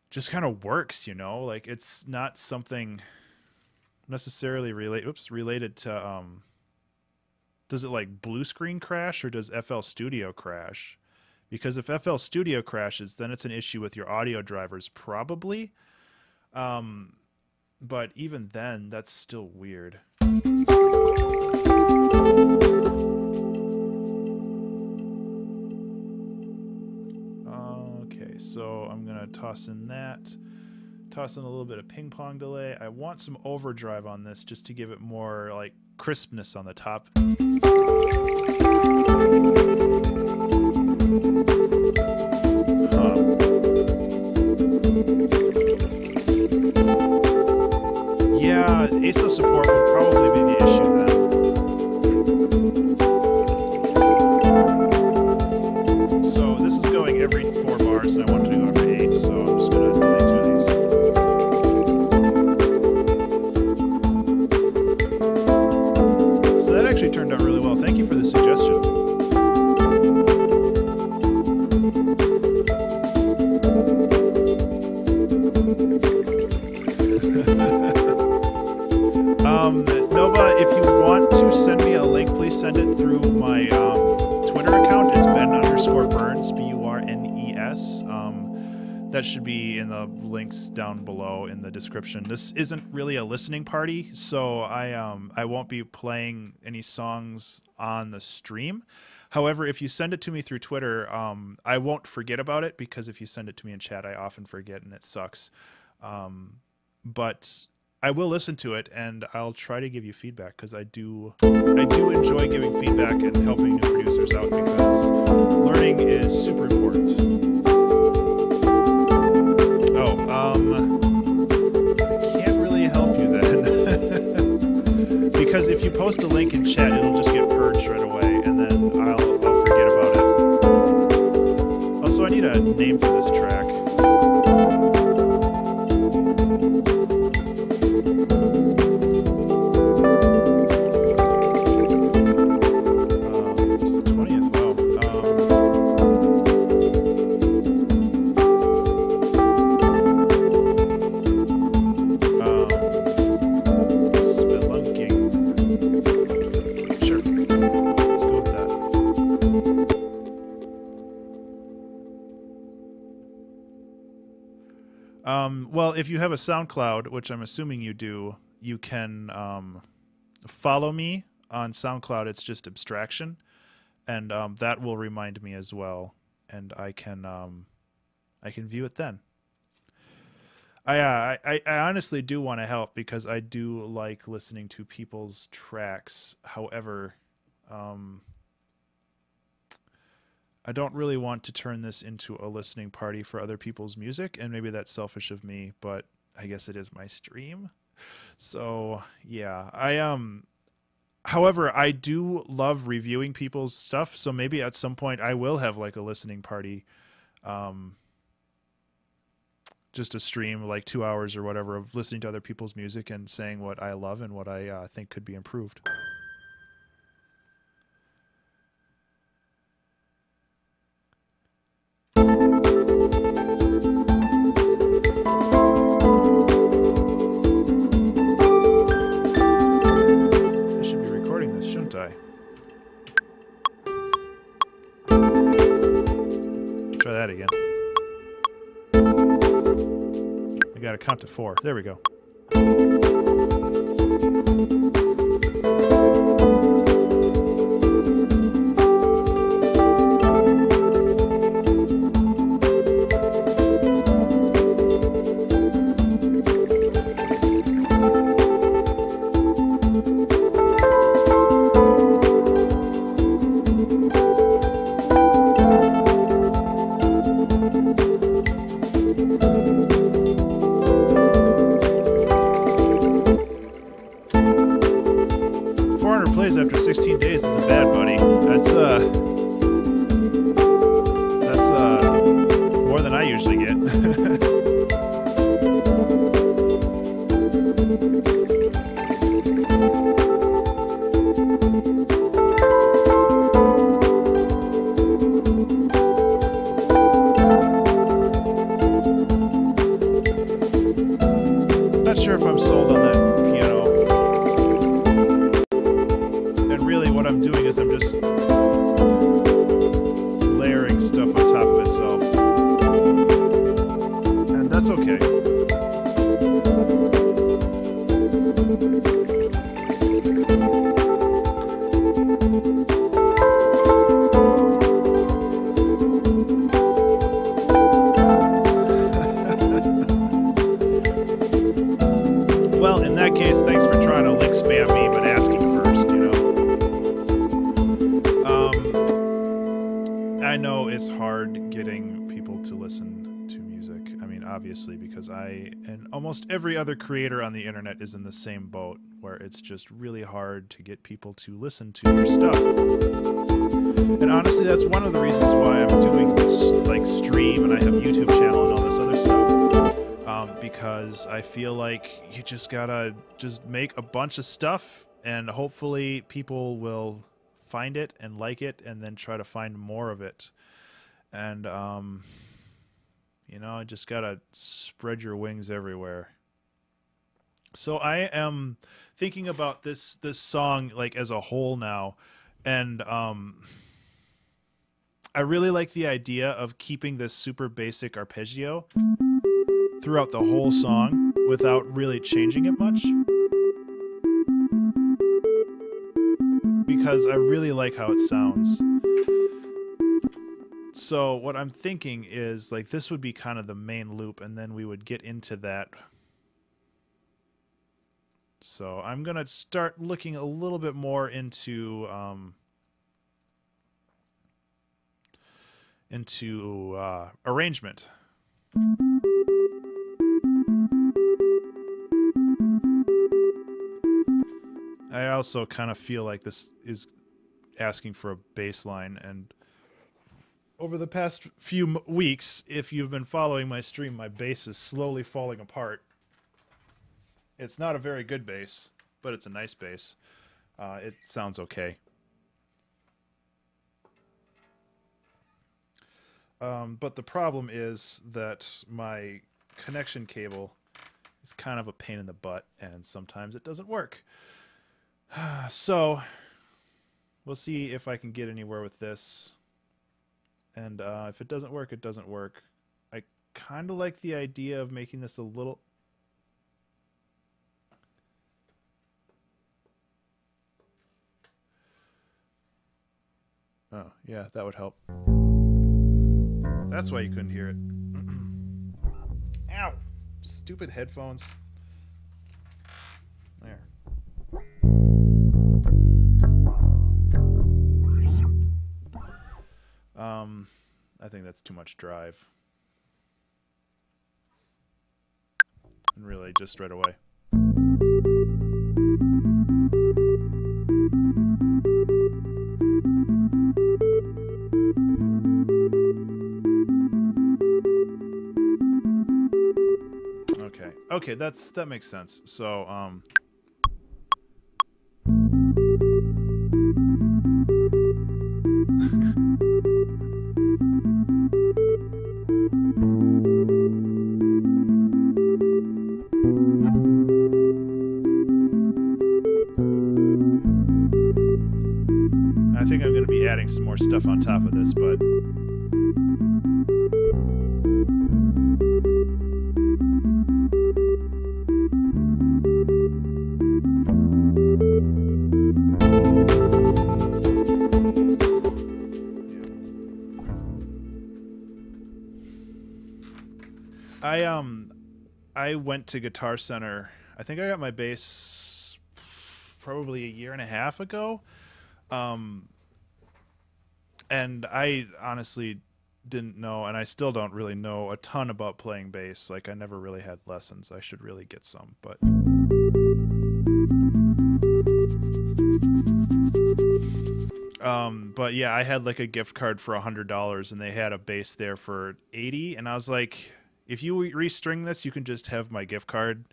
just kind of works, you know? Like it's not something necessarily related to does it like blue screen crash or does FL Studio crash? Because if FL Studio crashes, then it's an issue with your audio drivers probably. But even then, that's still weird. Okay, so I'm gonna toss in that. Toss in a little bit of ping pong delay. I want some overdrive on this just to give it more like crispness on the top. Yeah, ASO support would probably be the issue then. So this is going every 4 bars and I want to do every 8, so I'm just going to delete 2 of these. So that actually turned out really well. Thank you for the suggestion. Nova, if you want to send me a link, please send it through my Twitter account. It's Ben_Burns, B-U-R-N-E-S. That should be in the links down below in the description. This isn't really a listening party, so I won't be playing any songs on the stream. However, if you send it to me through Twitter, I won't forget about it because if you send it to me in chat, I often forget and it sucks. But I will listen to it and I'll try to give you feedback because I do enjoy giving feedback and helping new producers out because learning is super important. Oh, I can't really help you then because if you post a link in chat, it'll just get purged right away and then I'll forget about it. Also, I need a name for this track. Well, if you have a SoundCloud, which I'm assuming you do, you can follow me on SoundCloud, it's just abstraction, and that will remind me as well, and I can view it then. I honestly do want to help because I do like listening to people's tracks. However, I don't really want to turn this into a listening party for other people's music, and maybe that's selfish of me, but I guess it is my stream. So yeah, however, I do love reviewing people's stuff, so maybe at some point I will have like a listening party, just a stream like 2 hours or whatever of listening to other people's music and saying what I love and what I think could be improved. I should be recording this, shouldn't I? Try that again. I gotta count to 4. There we go. After 16 days isn't bad, buddy. That's more than I usually get. Not sure if I'm sold on that piano. What I'm doing is I'm just layering stuff on top of itself, and that's okay. Well, in that case, thanks for trying to link spam me, but asking first, you know. I know it's hard getting people to listen to music. I mean, obviously, because I and almost every other creator on the internet is in the same boat, where it's just really hard to get people to listen to your stuff. And honestly, that's one of the reasons why I'm doing this like stream and I have YouTube channel and all this other stuff. Because I feel like you just gotta just make a bunch of stuff and hopefully people will find it and like it and then try to find more of it. And you know, I just gotta spread your wings everywhere. So I am thinking about this song like as a whole now, and I really like the idea of keeping this super basic arpeggio throughout the whole song without really changing it much, because I really like how it sounds. So what I'm thinking is like this would be kind of the main loop, and then we would get into that. So I'm gonna start looking a little bit more into arrangement. I also kind of feel like this is asking for a bass line, and over the past few weeks, if you've been following my stream, my bass is slowly falling apart. It's not a very good bass, but it's a nice bass. It sounds okay. But the problem is that my connection cable is kind of a pain in the butt, and sometimes it doesn't work. So we'll see if I can get anywhere with this. And if it doesn't work, it doesn't work. I kind of like the idea of making this a little... Oh, yeah, that would help. That's why you couldn't hear it. Ow! Stupid headphones. There. I think that's too much drive. And really, just right away. Okay, that makes sense. So, I think I'm going to be adding some more stuff on top of this, but I went to Guitar Center. I think I got my bass probably a year and a half ago. And I honestly didn't know, and I still don't really know a ton about playing bass. Like, I never really had lessons. I should really get some, but but yeah, I had like a gift card for $100 and they had a bass there for 80, and I was like, if you restring this, you can just have my gift card.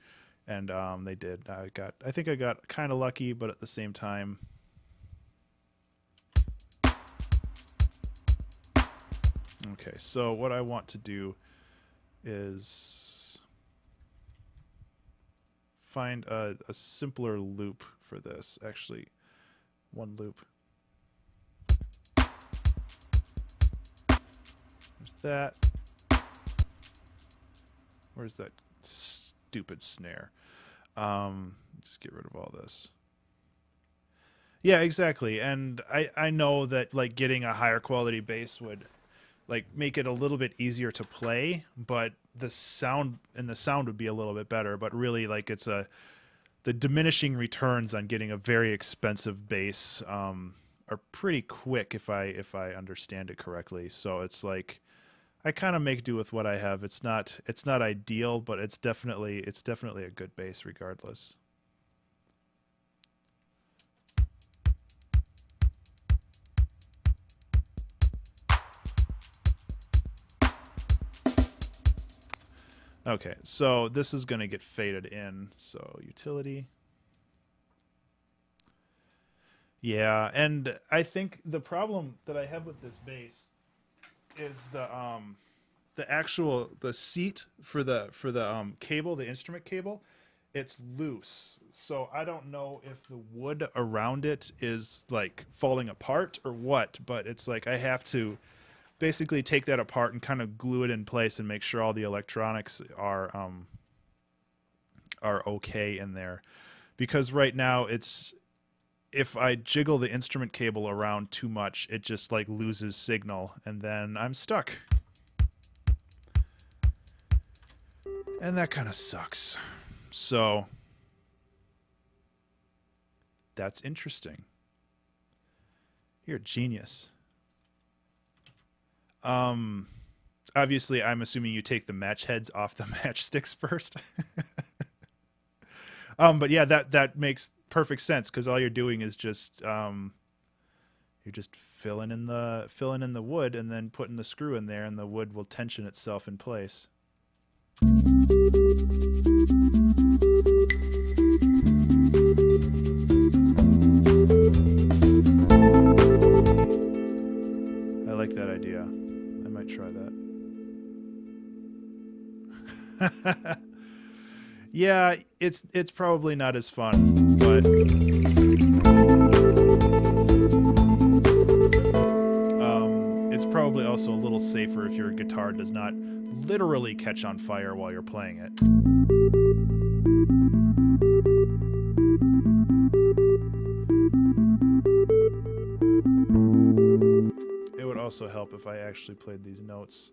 And they did. I think I got kind of lucky, but at the same time, okay, so what I want to do is find a simpler loop for this. Actually, one loop. There's that. Where's that stupid snare? Just get rid of all this. Yeah, exactly. And I know that like getting a higher quality bass would like make it a little bit easier to play, but the sound would be a little bit better. But really, like, the diminishing returns on getting a very expensive bass are pretty quick if I understand it correctly. So it's like I kind of make do with what I have. It's not ideal, but it's definitely a good bass regardless. Okay, so this is going to get faded in. So utility. Yeah, and I think the problem that I have with this bass is the seat for the cable, the instrument cable, it's loose. So I don't know if the wood around it is like falling apart or what, but it's like I have to basically take that apart and kind of glue it in place and make sure all the electronics are okay in there. Because right now if I jiggle the instrument cable around too much, it just like loses signal and then I'm stuck. And that kind of sucks. So that's interesting. You're a genius. Obviously, I'm assuming you take the match heads off the matchsticks first. But yeah, that makes perfect sense because all you're doing is just you're just filling in the wood and then putting the screw in there, and the wood will tension itself in place. I like that idea. I might try that. Yeah, it's probably not as fun, but it's probably also a little safer if your guitar does not literally catch on fire while you're playing it. help if I actually played these notes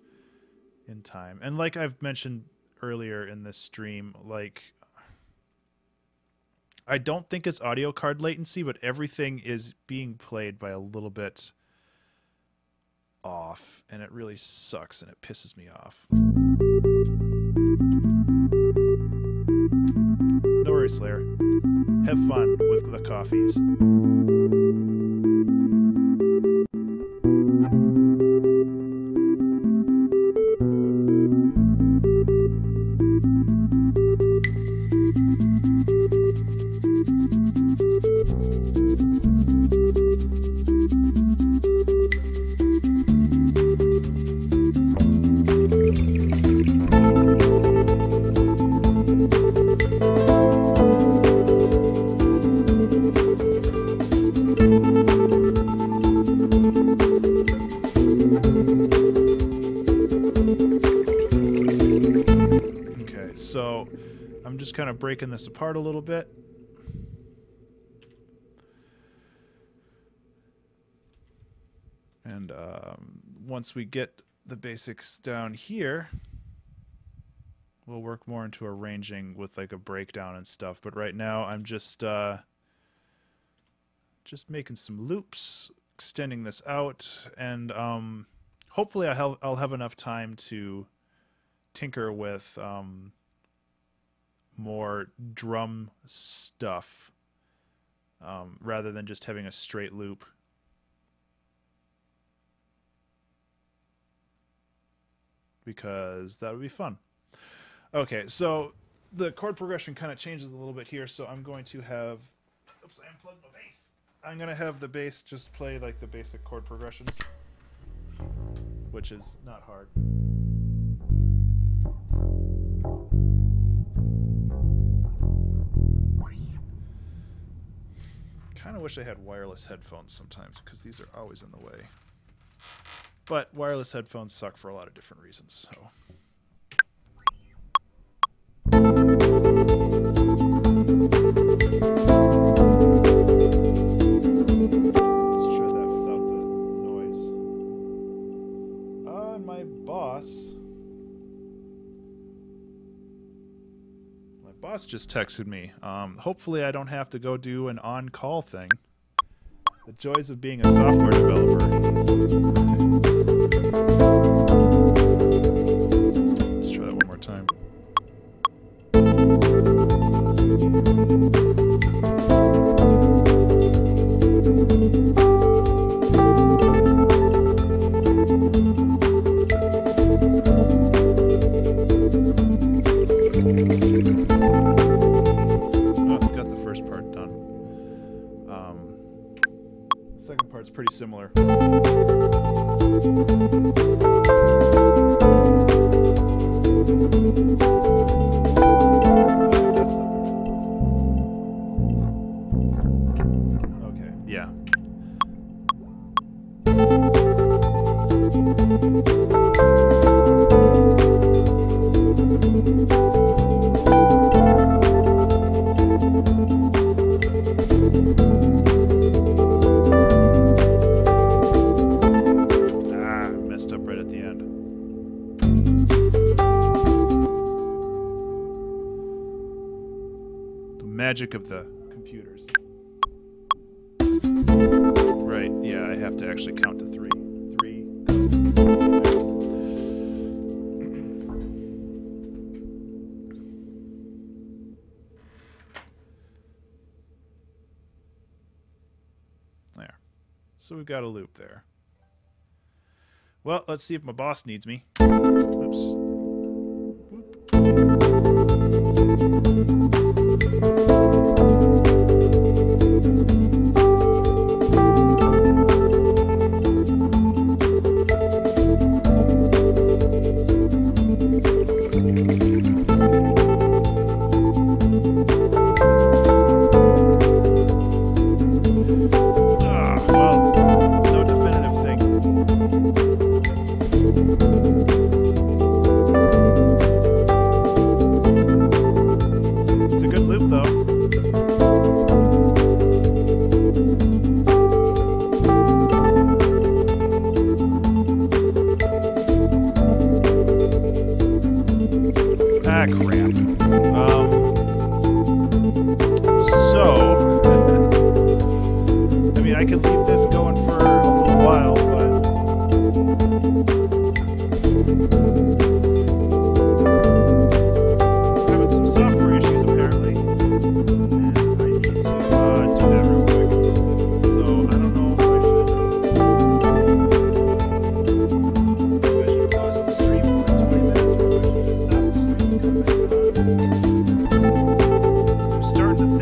in time. And like I've mentioned earlier in this stream, like I don't think it's audio card latency, but everything is being played by a little bit off, and it really sucks and it pisses me off. No worries, Slayer. Have fun with the coffees. So I'm just kind of breaking this apart a little bit. And once we get the basics down here, we'll work more into arranging with like a breakdown and stuff. But right now I'm just making some loops, extending this out, and hopefully I'll have enough time to tinker with more drum stuff rather than just having a straight loop. Because that would be fun. Okay, so the chord progression kind of changes a little bit here, so I'm going to have... Oops, I unplugged my bass. I'm going to have the bass just play like the basic chord progressions, which is not hard. Kind of wish I had wireless headphones sometimes, because these are always in the way. But wireless headphones suck for a lot of different reasons, so... Let's try that without the noise. My boss just texted me. Hopefully I don't have to go do an on-call thing. The joys of being a software developer. Let's try that one more time. It's pretty similar. Okay, yeah. Magic of the computers. Right, yeah, I have to actually count to 3. 3. There. So we've got a loop there. Well, let's see if my boss needs me. Oops.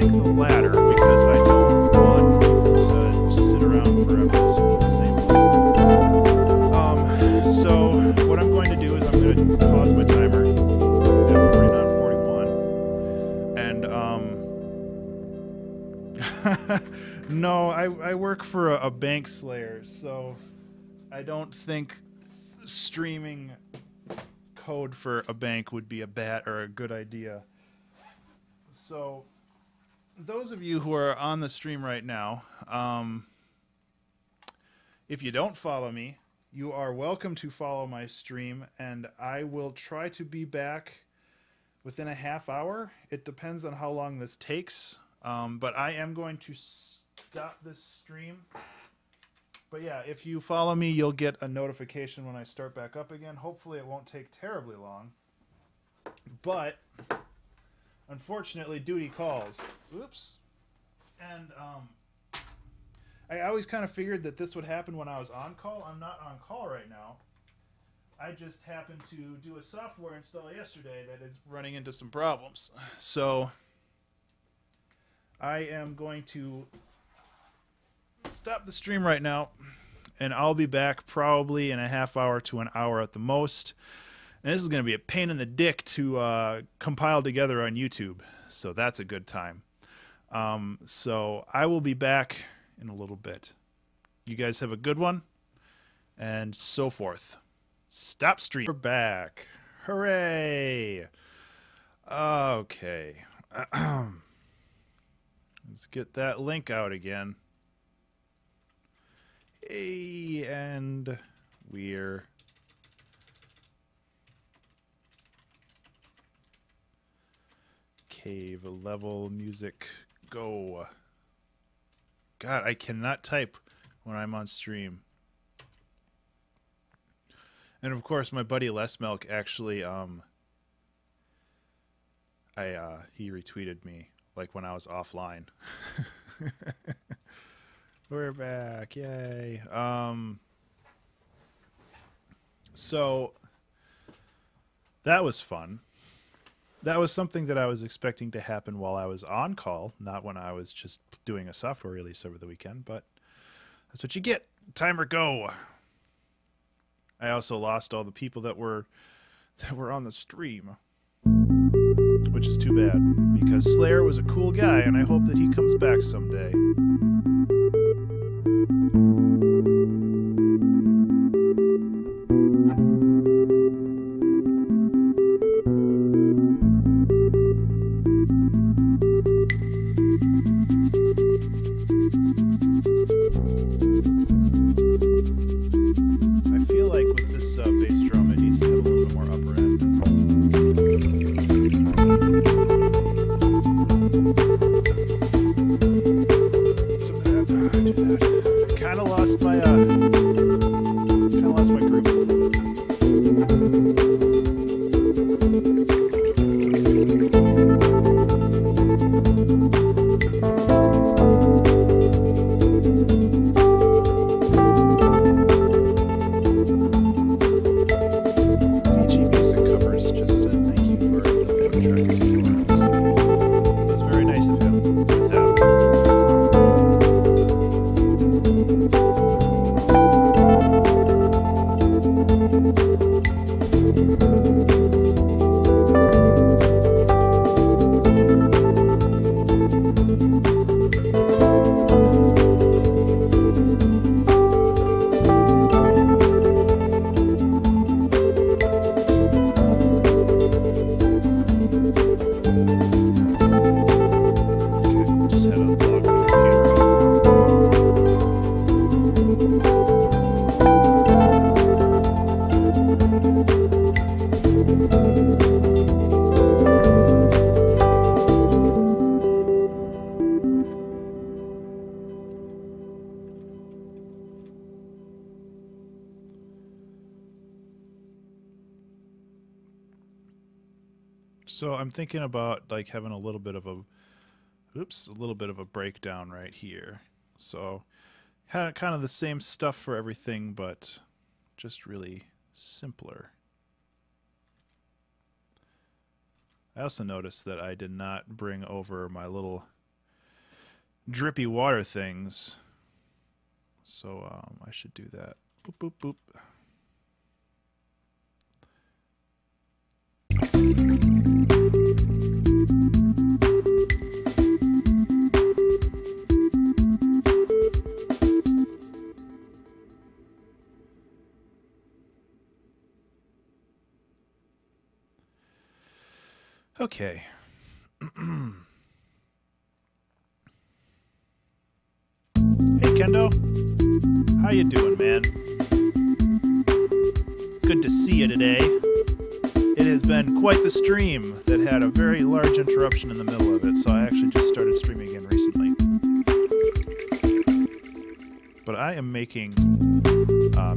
think the latter, because I don't want people to sit around forever listening to the same one. So what I'm going to do is I'm going to pause my timer at 49:41, and no, I work for a bank slayer, so I don't think streaming code for a bank would be a bad or a good idea. So those of you who are on the stream right now, if you don't follow me, you are welcome to follow my stream, and I will try to be back within a half hour. It depends on how long this takes, but I am going to stop this stream. But yeah, if you follow me, you'll get a notification when I start back up again. Hopefully it won't take terribly long. But unfortunately, duty calls. Oops. And I always kind of figured that this would happen when I was on call. I'm not on call right now. I just happened to do a software install yesterday that is running into some problems. So I am going to stop the stream right now, and I'll be back probably in a half hour to an hour at the most. And this is going to be a pain in the dick to compile together on YouTube, so that's a good time. So I will be back in a little bit. You guys have a good one, and so forth. Stop stream. We're back. Hooray! Okay. Let's get that link out again. Hey, and we're cave level music go. God, I cannot type when I'm on stream. And of course, my buddy Les Milk actually he retweeted me like when I was offline. We're back. Yay. So that was fun. That was something that I was expecting to happen while I was on call, not when I was just doing a software release over the weekend, but that's what you get. Timer go. I also lost all the people that were on the stream, which is too bad, because Slayer was a cool guy, and I hope that he comes back someday. I feel like with this bass drum, it needs to have a little bit more upper end. So I'm gonna have to do that. Kind of lost my groove. So I'm thinking about like having a little bit of a breakdown right here. So had kind of the same stuff for everything, but just really simpler. I also noticed that I did not bring over my little drippy water things. So I should do that. Boop, boop, boop. Okay. Hey Kendo, how you doing, man? Good to see you today. It has been quite the stream that had a very large interruption in the middle of it, so I actually just started streaming again recently. But I am making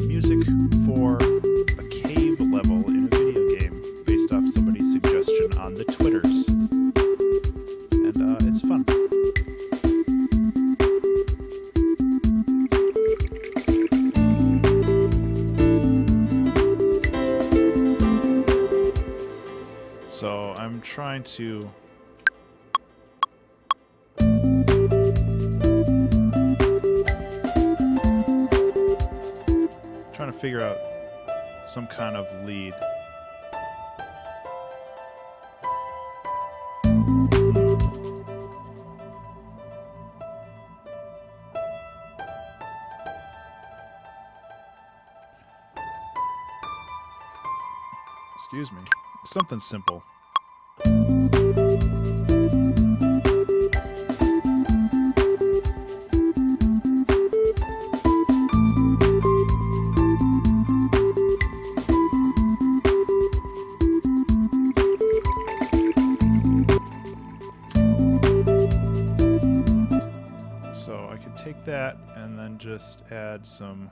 music for a cave level in a video game based off somebody's suggestion on the Twitters. And it's fun. So I'm trying to figure out some kind of lead. Excuse me. Something simple. So I could take that and then just add some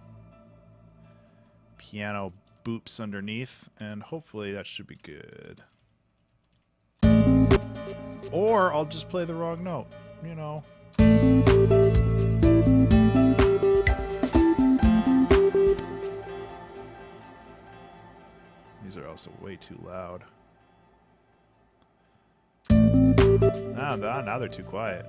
piano boops underneath, and hopefully that should be good. Or I'll just play the wrong note, you know. These are also way too loud. Now they're too quiet.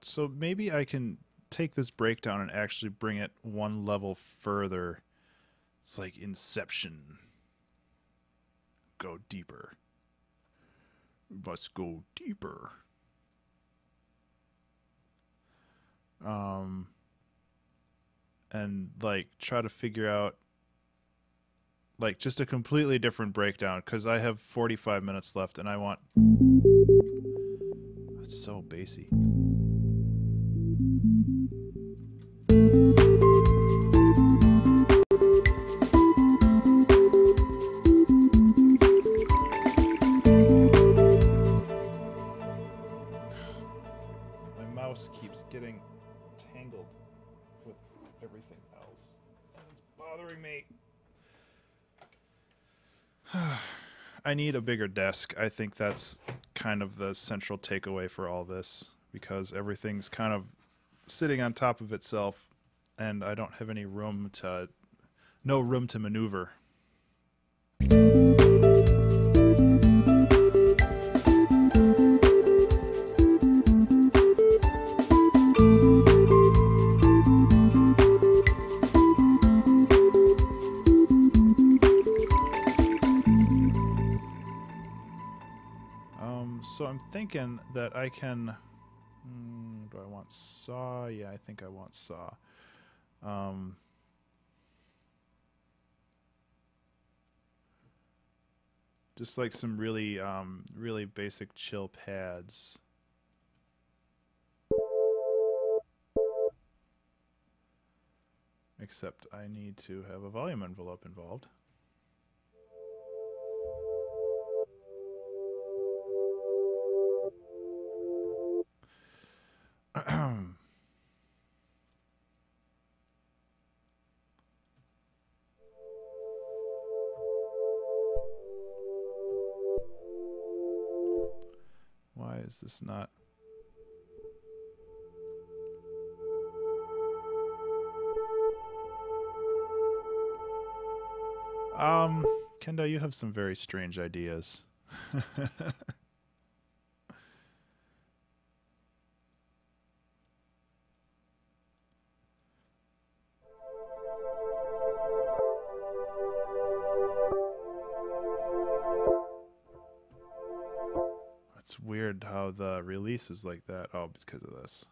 So maybe I can take this breakdown and actually bring it one level further. It's like Inception. Go deeper. We must go deeper. And like try to figure out like just a completely different breakdown, because I have 45 minutes left and I want... It's so bassy. Keeps getting tangled with everything else. It's bothering me. I need a bigger desk. I think that's kind of the central takeaway for all this, because everything's kind of sitting on top of itself and I don't have any room to... no room to maneuver. So I'm thinking that I can... do I want saw? Yeah, I think I want saw. Just like some really really basic chill pads. Except I need to have a volume envelope involved. Why is this not? Kendo, you have some very strange ideas. It's weird how the release is like that. Oh, because of this.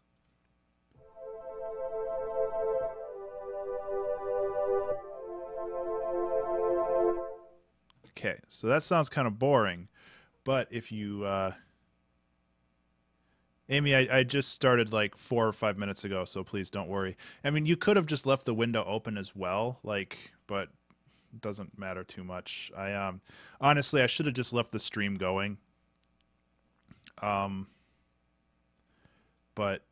Okay, so that sounds kind of boring, but if you, Amy, I just started like 4 or 5 minutes ago, so please don't worry. I mean, you could have just left the window open as well, like, but it doesn't matter too much. Honestly, I should have just left the stream going. But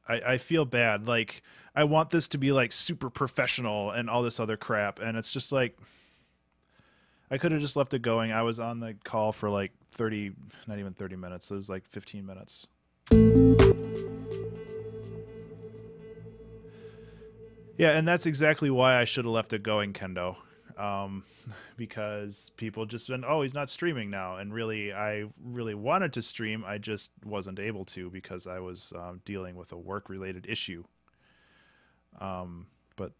I feel bad. Like, I want this to be like super professional and all this other crap, and it's just like I could have just left it going. I was on the call for like 30, not even 30 minutes. It was like 15 minutes. Yeah, and that's exactly why I should have left it going, Kendo. Because people just went, oh, he's not streaming now. And really, I really wanted to stream. I just wasn't able to because I was dealing with a work-related issue. But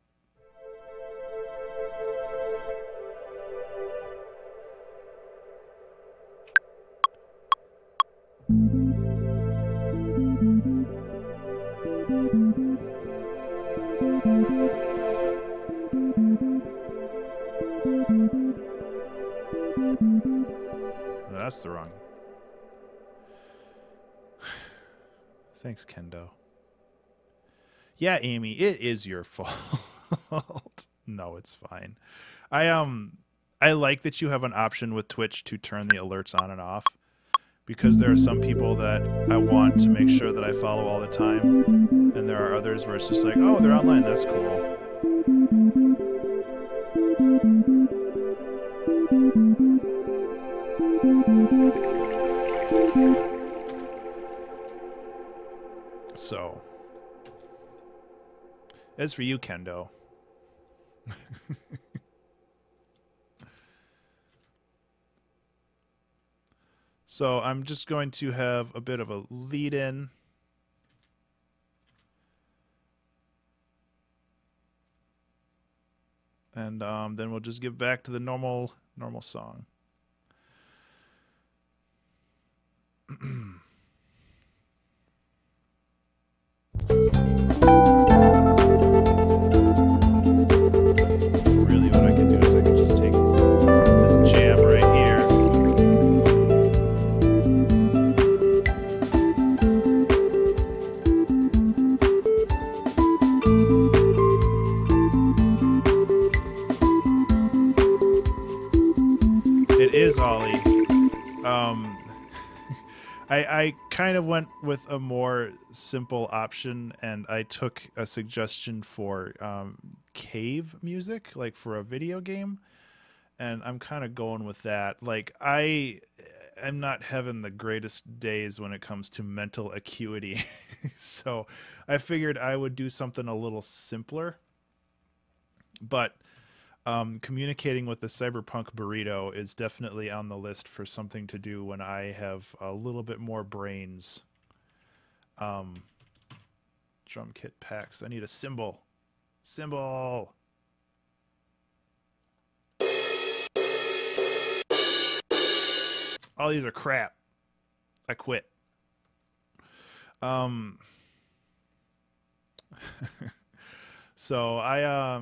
that's the wrong. Thanks, Kendo. Yeah, Amy, it is your fault. No, it's fine. I like that you have an option with Twitch to turn the alerts on and off, because there are some people that I want to make sure that I follow all the time, and there are others where it's just like, oh, they're online, that's cool. So, as for you, Kendo. So I'm just going to have a bit of a lead in. And then we'll just get back to the normal song. Really, what I can do is I can just take this jam right here. It is Ollie. I kind of went with a more simple option, and I took a suggestion for cave music, like for a video game, and I'm kind of going with that. Like, I am not having the greatest days when it comes to mental acuity, so I figured I would do something a little simpler, but communicating with the cyberpunk burrito is definitely on the list for something to do when I have a little bit more brains. Drum kit packs. I need a cymbal. Cymbal. All these are crap. I quit. So I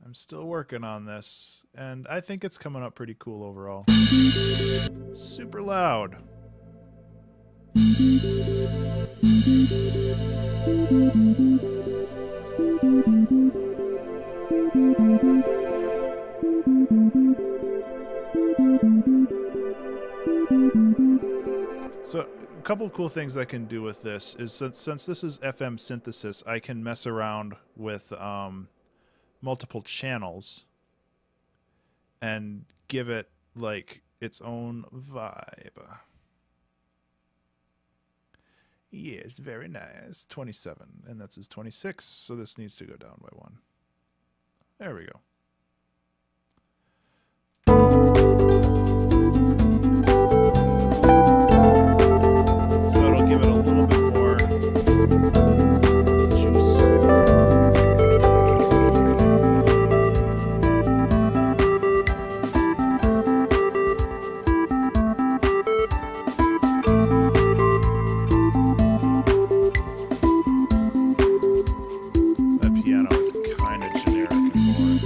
I'm still working on this, and I think it's coming up pretty cool overall. Super loud. So a couple of cool things I can do with this is since this is FM synthesis, I can mess around with multiple channels and give it like its own vibe. Yes, very nice. 27, and that's his 26, so this needs to go down by 1. There we go. So it'll give it a little bit more juice. That piano is kind of generic and boring.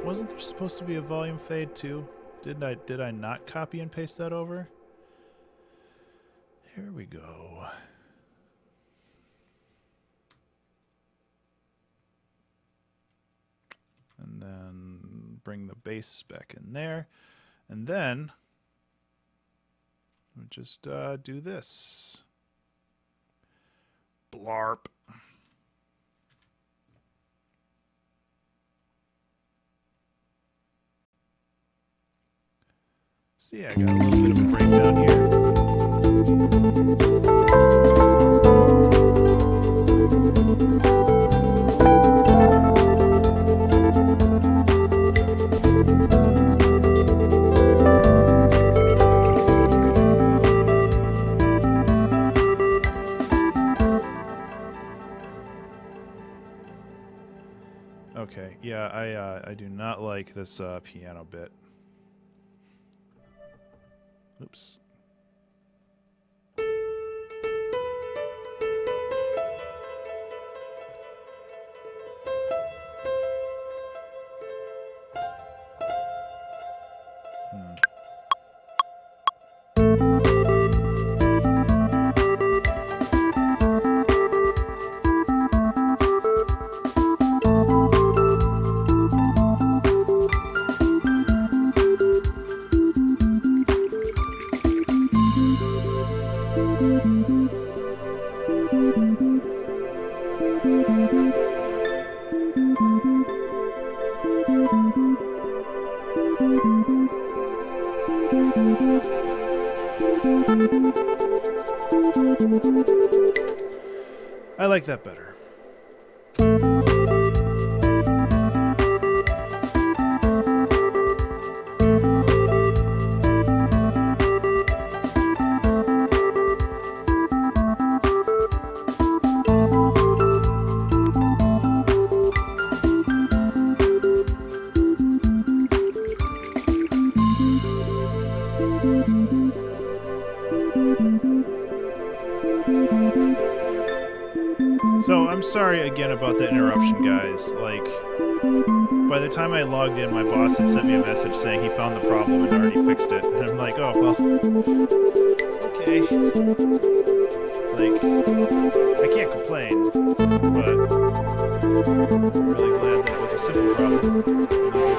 Wasn't there supposed to be a volume fade too? Did I not copy and paste that over? Here we go. And then bring the bass back in there. And then we'll just do this. Blarp. So yeah, I got a little bit of a breakdown here. Okay, yeah, I do not like this piano bit. Oops. I like that better. So I'm sorry again about the interruption, guys. Like, by the time I logged in, my boss had sent me a message saying he found the problem and already fixed it. And I'm like, oh, well, okay. Like, I can't complain, but I'm really glad that it was a simple problem and easy to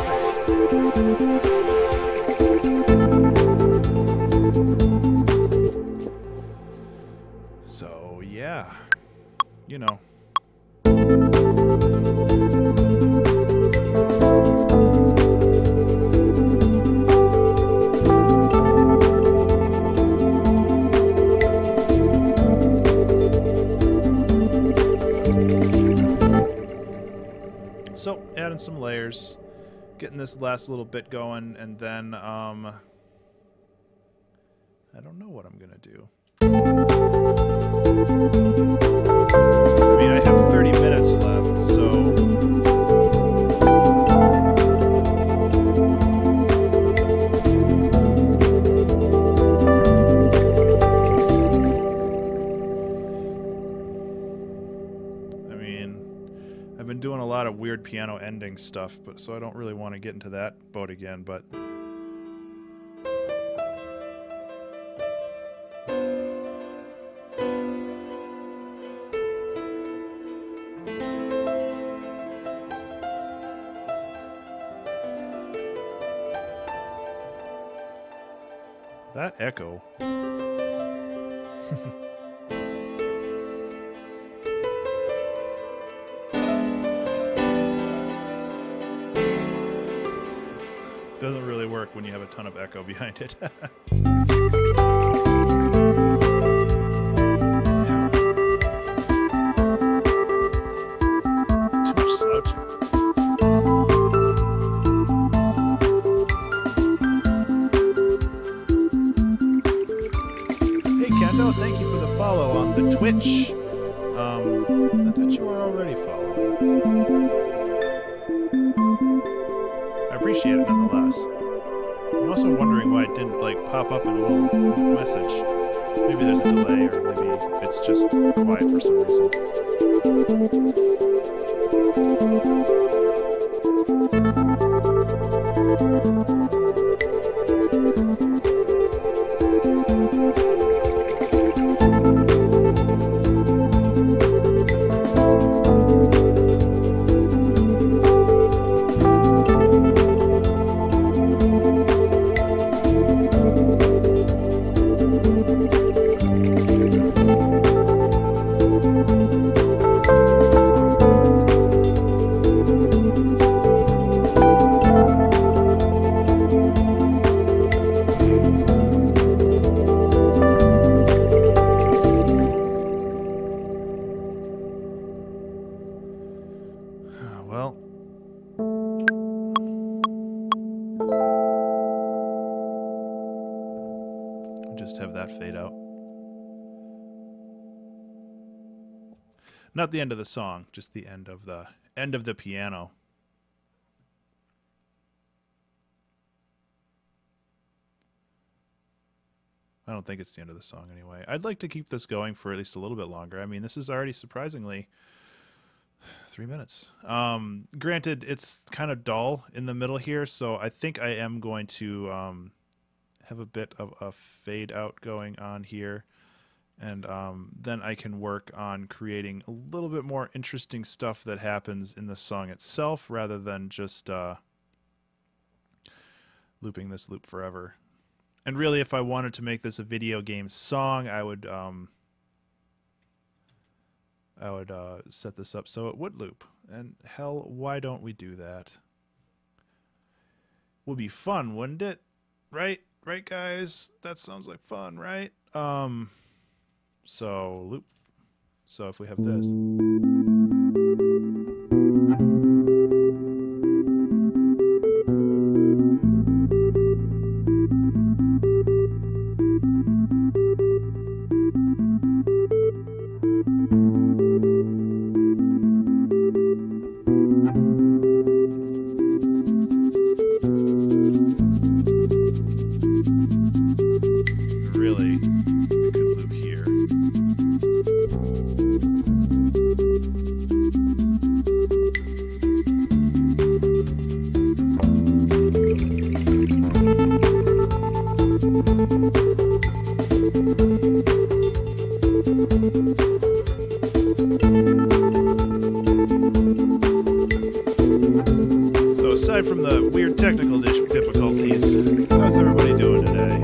fix. So, yeah. You know. So, adding some layers, getting this last little bit going, and then I don't know what I'm gonna do. I mean, I have 30 minutes left, so doing a lot of weird piano ending stuff, but so I don't really want to get into that boat again, but that echo. Doesn't really work when you have a ton of echo behind it. Too much slouching. Hey Kendo, thank you for the follow on the Twitch. I thought you were already following. I appreciate it nonetheless. I'm also wondering why it didn't like pop up in a little message. Maybe there's a delay, or maybe it's just quiet for some reason. Not the end of the song, just the end of the piano. I don't think it's the end of the song anyway. I'd like to keep this going for at least a little bit longer. I mean, this is already surprisingly 3 minutes. Granted, it's kind of dull in the middle here, so I think I am going to have a bit of a fade out going on here. And then I can work on creating a little bit more interesting stuff that happens in the song itself rather than just looping this loop forever. And really, if I wanted to make this a video game song, I would set this up so it would loop. And hell, why don't we do that? Would be fun, wouldn't it? Right? Right, guys? That sounds like fun, right? So loop. So if we have this. Really could loop here. So aside from the weird technical difficulties, how's everybody doing today?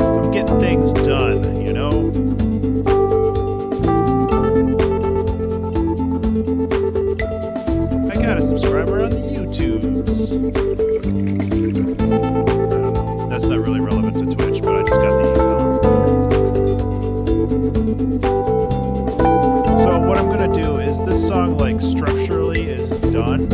I'm getting things done, you know? I got a subscriber on the YouTubes. That's not really relevant to Twitch, but I just got the email. So what I'm gonna do is this song, like, structurally is done.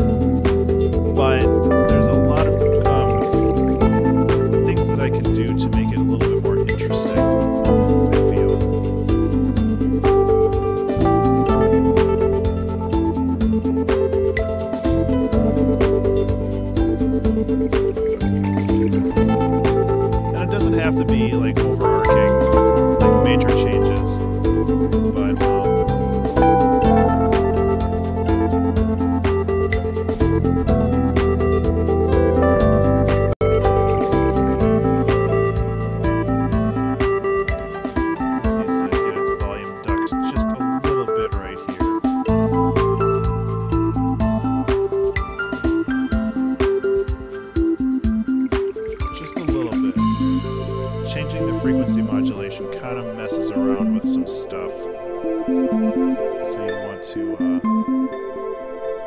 So you want to,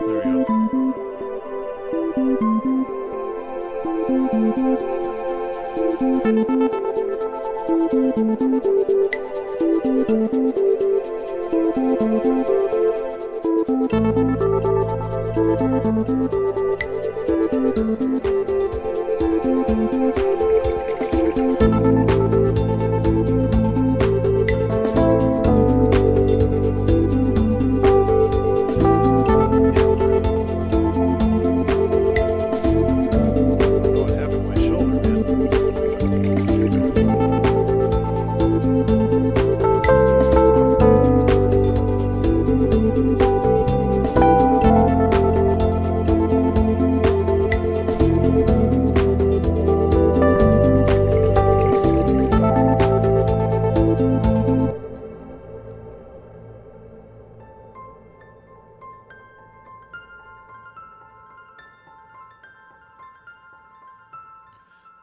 there we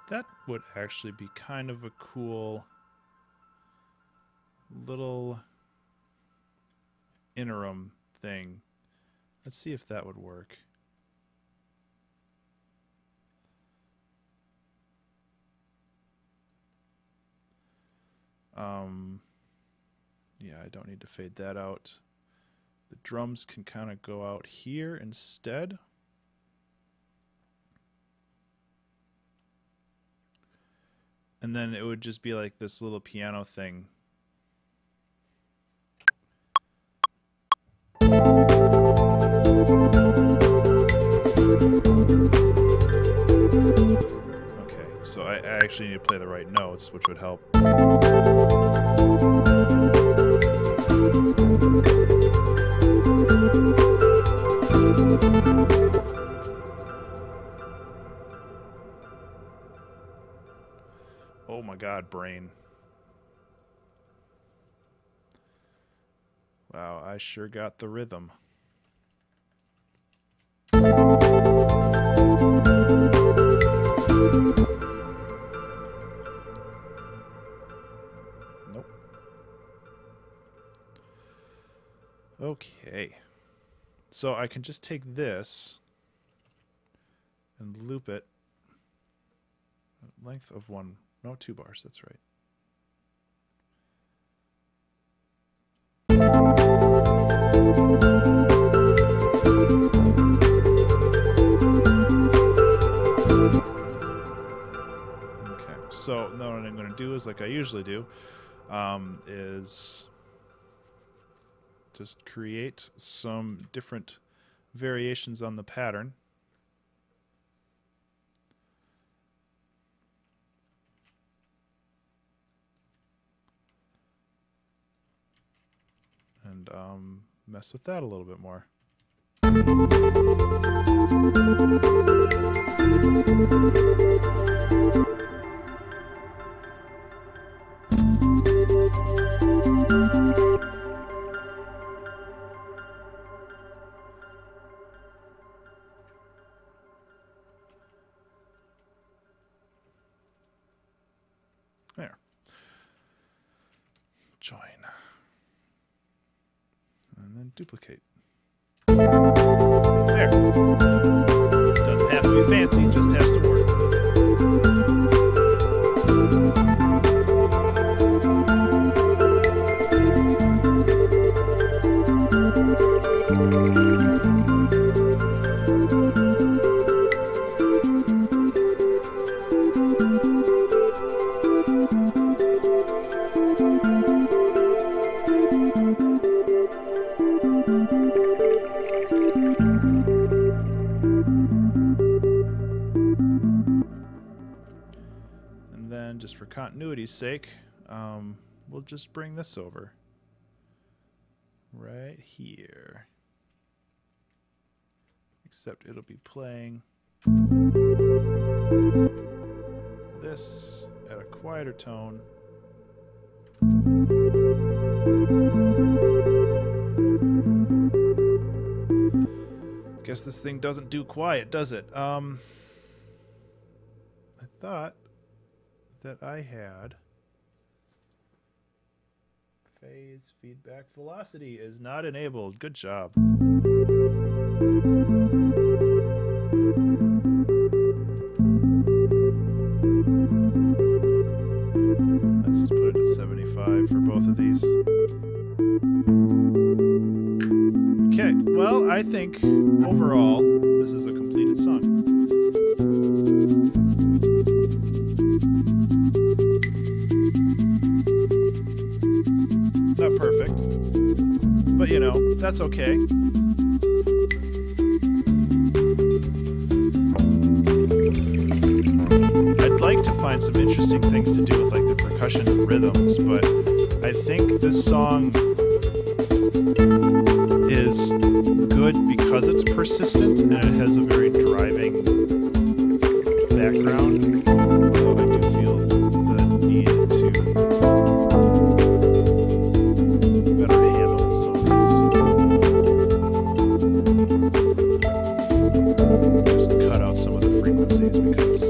That would actually be kind of a cool little interim thing. Let's see if that would work. Yeah, I don't need to fade that out. The drums can kind of go out here instead. And then it would just be like this little piano thing. Okay, so I actually need to play the right notes, which would help. Oh my God, brain. Wow, I sure got the rhythm. Nope. Okay. So I can just take this and loop it. Length of one. No, 2 bars, that's right. Okay, so now what I'm going to do is, like I usually do, is just create some different variations on the pattern. And mess with that a little bit more. There. Join. And then duplicate. There. Doesn't have to be fancy, just has to work. And then, just for continuity's sake, we'll just bring this over. Right here. Except it'll be playing this at a quieter tone. Guess this thing doesn't do quiet, does it? I thought that I had phase feedback velocity is not enabled. Good job. Let's just put it at 75 for both of these. Okay, well, I think overall this is a completed song. Not perfect, but you know, that's okay. I'd like to find some interesting things to do with like the percussion and rhythms, but I think this song is good because it's persistent and it has a very driving background. Although I do feel the need to better handle some of these. Just cut out some of the frequencies because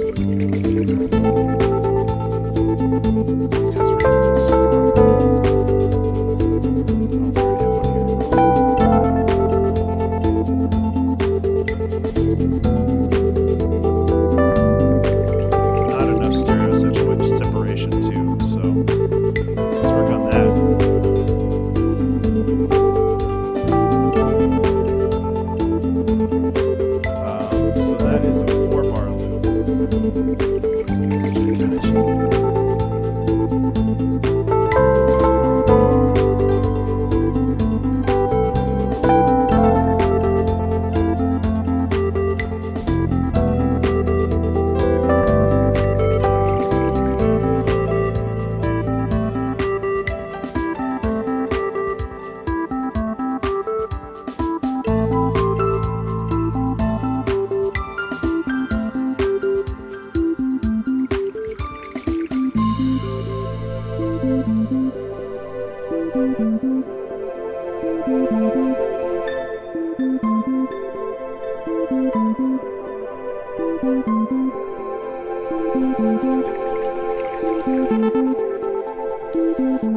reasons.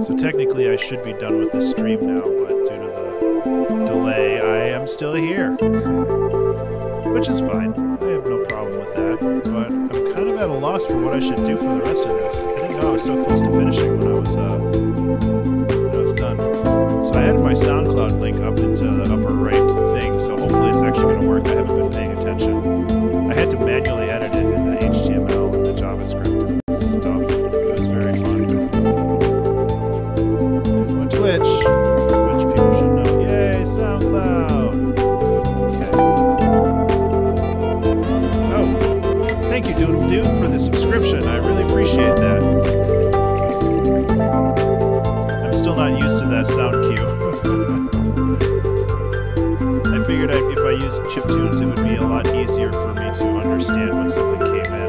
So technically I should be done with the stream now, but due to the delay, I am still here. Which is fine. I have no problem with that, but I'm kind of at a loss for what I should do for the rest of this. I didn't know I was so close to finishing when I was done. So I added my SoundCloud link up into the upper right thing, so hopefully it's actually going to work. I haven't been paying attention. I had to manually edit it in the HTML and the JavaScript and stuff. It was very fun. On Twitch, which people should know. Yay, SoundCloud! Okay. Oh, thank you, Doodle Dude, for the subscription. I really appreciate that. I'm still not used to that sound cue. I figured if I used chiptunes, it would be a lot easier for me to understand when something came in,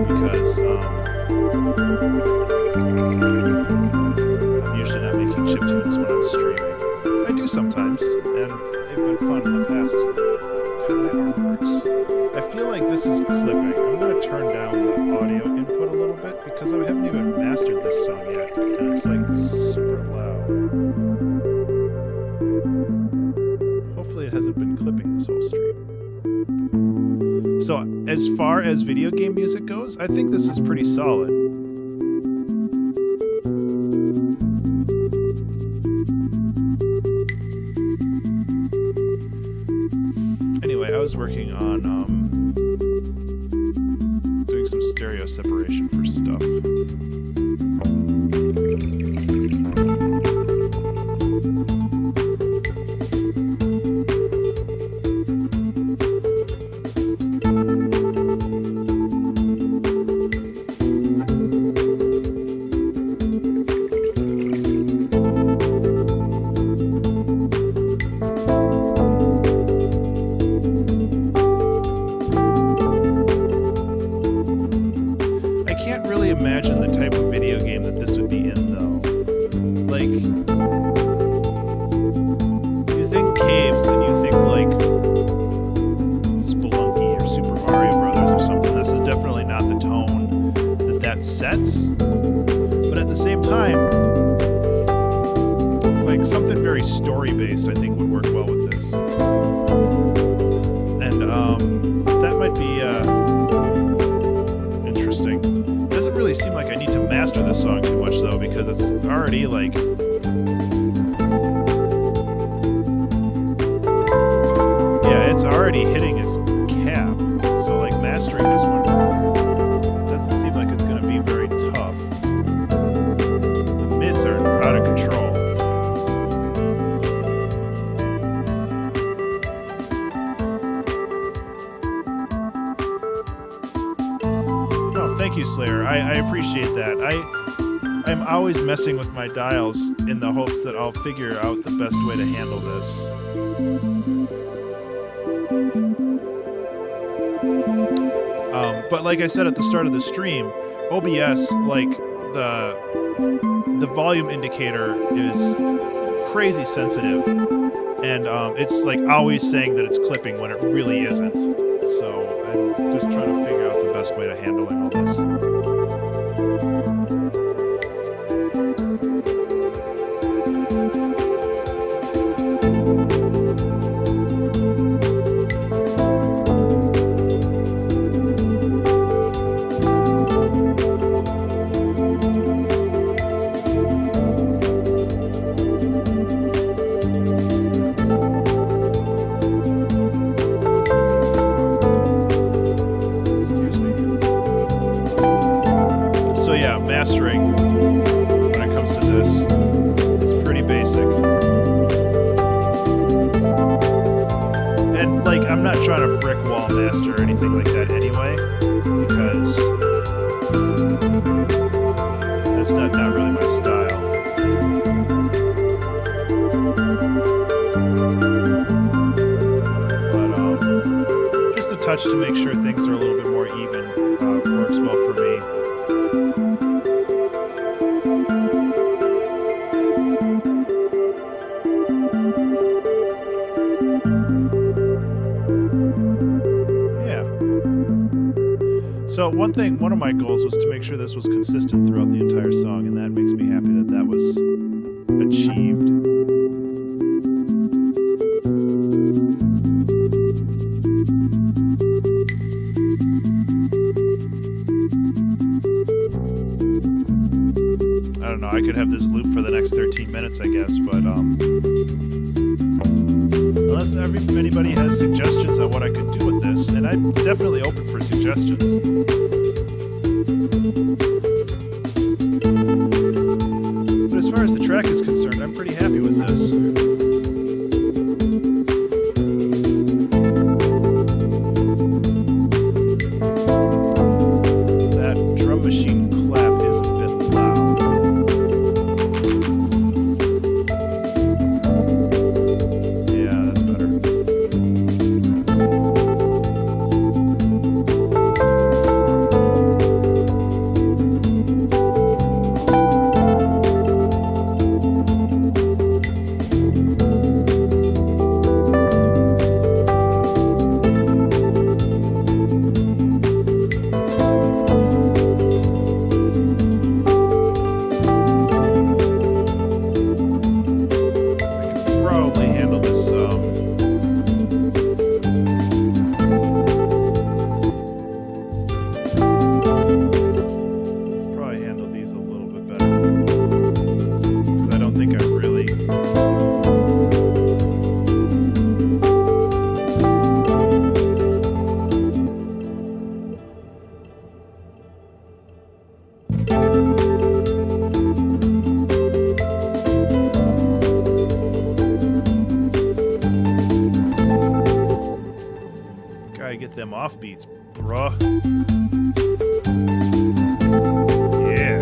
because I'm usually not making chiptunes when I'm streaming. I do sometimes, and they've been fun in the past. God, that works. I feel like this is clipping. I'm going to turn down the audio input a little bit, because I haven't even mastered this song yet, and it's like super loud. Hopefully it hasn't been clipping this whole stream. So, as far as video game music goes, I think this is pretty solid. Anyway, I was working on doing some stereo separation for stuff. Imagine the type of video game that this would be in, though. Like, you think caves and you think like Spelunky or Super Mario Brothers or something. This is definitely not the tone that sets. But at the same time, story based, I think would work well with this. And that might be interesting. Doesn't really seem like I need to master this song too much though, because it's already like it's already hitting its cap. So like mastering this one doesn't seem like it's going to be very tough. The mids are out of control. Oh, thank you, Slayer. I appreciate that. I'm always messing with my dials in the hopes that I'll figure out the best way to handle this. But like I said at the start of the stream, OBS, like the volume indicator is crazy sensitive, and it's like always saying that it's clipping when it really isn't. So I'm just trying to figure out the best way to handling all this. Mastering when it comes to this, it's pretty basic. And like, I'm not trying to brick wall master or anything like that anyway, because that's not really my style. But just a touch to make sure things are a little bit more even works well for me. So one of my goals was to make sure this was consistent throughout the entire song, and that makes me happy that that was achieved. I don't know, I could have this loop for the next 13 minutes, I guess, but unless anybody has suggestions on what I could do with this, and I'm definitely open for suggestions. But as far as the track is concerned, I'm pretty happy with this. That drum machine clap is a bit loud. Yeah, that's better. Get them offbeats, bruh. Yeah.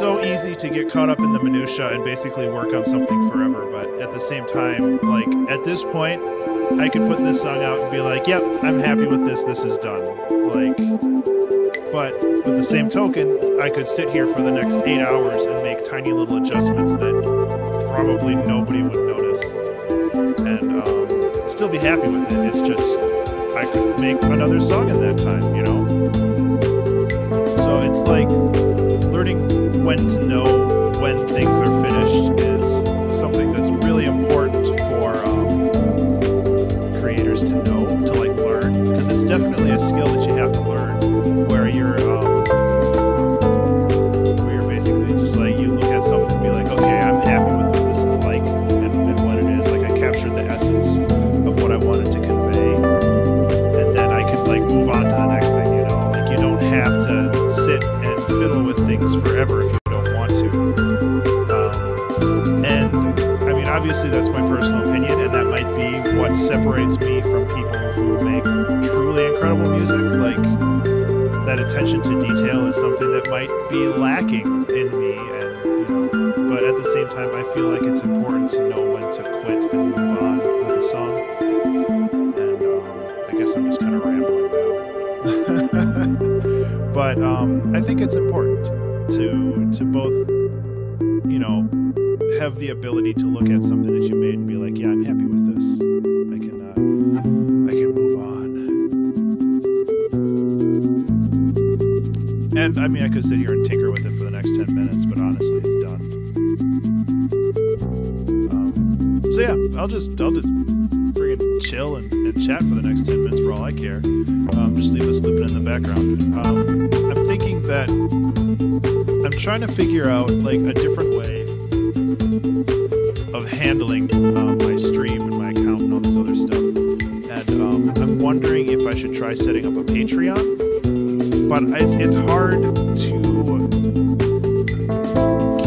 so easy to get caught up in the minutia and basically work on something forever, but at the same time, like at this point, I could put this song out and be like, yep, I'm happy with this. This is done. Like, but with the same token, I could sit here for the next 8 hours and make tiny little adjustments that probably nobody would notice, and still be happy with it. It's just I could make another song in that time, you know. So it's like learning when to know when things are finished is something that's really important for creators to know, to like learn, because it's definitely a skill that you have to learn, where you're basically just like, you look at something and be like, okay, I'm happy with what this is like and what it is. Like, I captured the essence of what I wanted to convey, and then I could like move on to the next thing, you know. Like, you don't have to sit and fiddle with things forever if you don't want to. And I mean, obviously that's my personal opinion, and that might be what separates me from people who make truly incredible music. Like, that attention to detail is something that might be lacking in me, and you know, but at the same time, I feel like it's important to know when to quit and move on with a song. And I guess I'm just kind of rambling now. But I think it's important to both, you know, have the ability to look at something that you made and be like, yeah, I'm happy with this. I can move on. And I mean, I could sit here and tinker with it for the next 10 minutes, but honestly, it's done. So yeah, I'll just friggin' chill and chat for the next 10 minutes for all I care. Just leave this looping in the background. I'm thinking that I'm trying to figure out like a different way of handling my stream and my account and all this other stuff. And I'm wondering if I should try setting up a Patreon. But it's hard to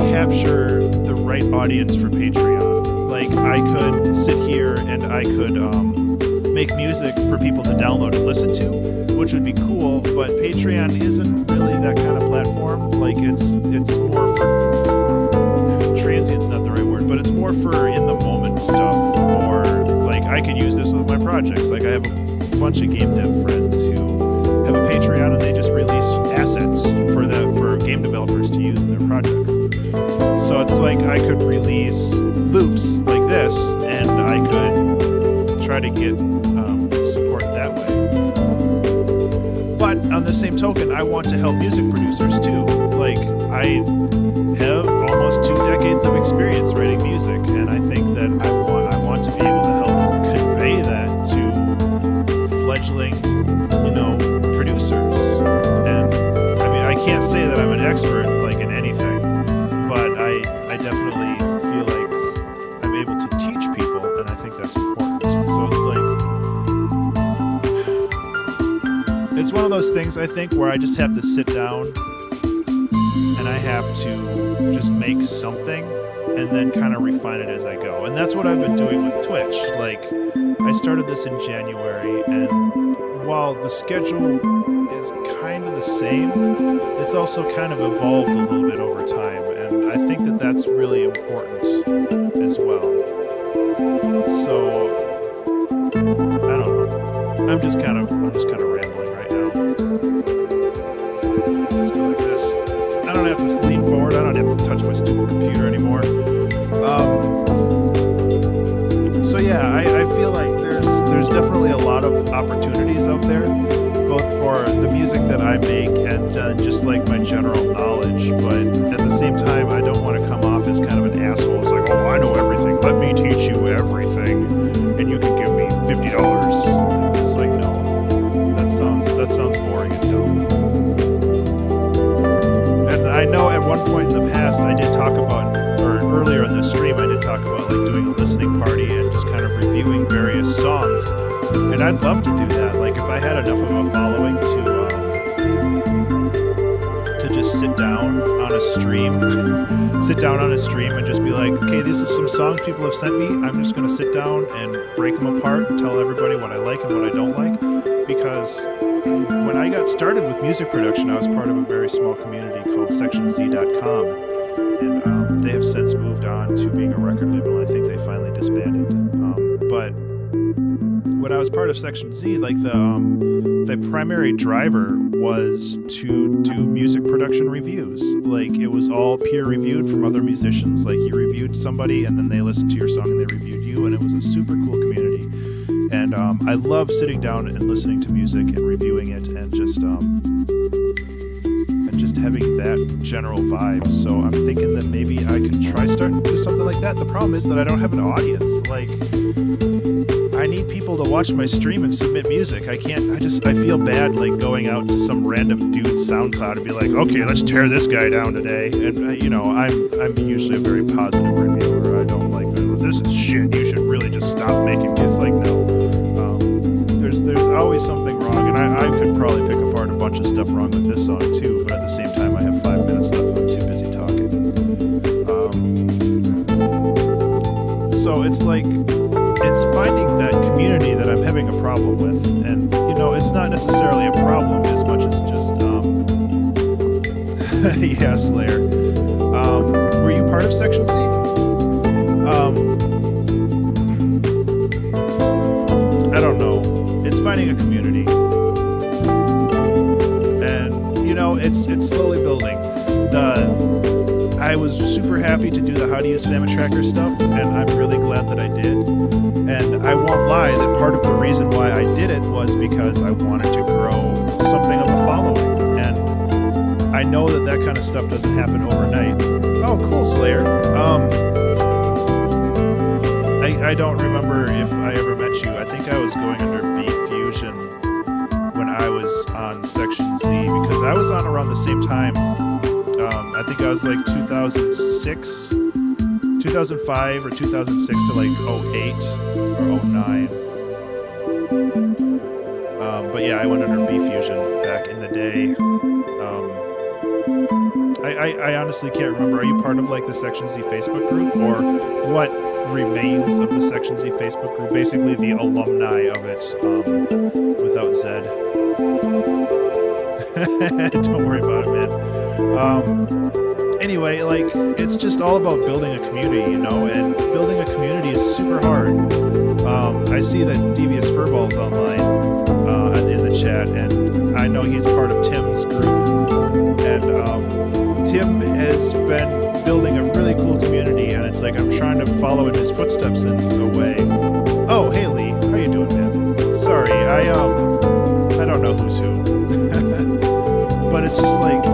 capture the right audience for Patreon. Like, I could sit here and I could make music for people to download and listen to, which would be cool, but Patreon isn't really that kind of platform. Like, it's more for... transient's not the right word, but it's more for in-the-moment stuff, or, like, I could use this with my projects. Like, I have a bunch of game dev friends who have a Patreon, and they just release assets for game developers to use in their projects. So it's like I could release loops like this, and I could try to get support that way. But on the same token, I want to help music producers too. Like, I have almost 2 decades of experience writing music, and I think that I want to be able to help convey that to fledgling, you know, producers. And I mean, I can't say that I'm an expert like in anything, but I definitely feel like I'm able to teach people, and I think that's important. So it's one of those things, I think, where I just have to sit down and I have to just make something and then kind of refine it as I go. And that's what I've been doing with Twitch. Like, I started this in January, and while the schedule is kind of the same, it's also kind of evolved a little bit over time, and I think that that's really important as well. So I don't know. I'm just kind of rambling right now. Let's go like this. I don't have to lean forward. I don't have to touch my stupid computer anymore. So yeah, I feel like there's definitely a lot of opportunities out there, both for the music that I make and just like my general knowledge. But at the same time, I don't want to come off as kind of an asshole. It's like, oh, I know everything. Let me teach you everything, and you can give me $50. It's like, no, that sounds boring and dumb. And I know at one point in the past I did talk about, or earlier in the stream I did talk about like doing a listening party and just kind of reviewing various songs. And I'd love to do that. Like, if I had enough of a following to just sit down on a stream, and just be like, okay, this is some songs people have sent me. I'm just going to sit down and break them apart and tell everybody what I like and what I don't like. because when I got started with music production, I was part of a very small community called SectionZ.com, and they have since moved on to being a record label. I think they finally disbanded. But when I was part of Section Z, like the primary driver was to do music production reviews. Like it was all peer reviewed from other musicians. Like you reviewed somebody and then they listened to your song and they reviewed you, and it was a super cool community. And I love sitting down and listening to music and reviewing it and just having that general vibe. So I'm thinking that maybe I could try starting to do something like that. The problem is that I don't have an audience. Like I need people to watch my stream and submit music. I feel bad like going out to some random dude's SoundCloud and be like, okay, let's tear this guy down today. And I'm usually a very positive reviewer. I don't like, this is shit, you should really just stop making it. It's like, no. There's always something wrong, and I could probably pick apart a bunch of stuff wrong with this song too, but at the same time I have 5 minutes left and I'm too busy talking. So it's like, it's finding that community that I'm having a problem with, and it's not necessarily a problem as much as just yeah, Slayer. Were you part of Section Z? I don't know. It's finding a community, and it's slowly building. I was super happy to do the How to Use Famitracker stuff, and I'm really glad that I did. And I won't lie that part of the reason why I did it was because I wanted to grow something of a following, and I know that kind of stuff doesn't happen overnight. Oh, cool, Slayer. I don't remember if I ever met you. I think I was going under B Fusion when I was on Section Z, because I was on around the same time. I think I was like 2006, 2005 or 2006 to like 08 or 09. But yeah, I went under B Fusion back in the day. I honestly can't remember. Are you part of like the Section Z Facebook group, or what remains of the Section Z Facebook group? Basically the alumni of it, without Zed. Don't worry about it, man. Anyway, like, it's just all about building a community, and building a community is super hard. I see that Devious Furball's online in the chat, and I know he's part of Tim's group, and Tim has been building a really cool community, and it's like I'm trying to follow in his footsteps in a way. Oh, hey Lee, how you doing, man? Sorry, I don't know who's who. But it's just like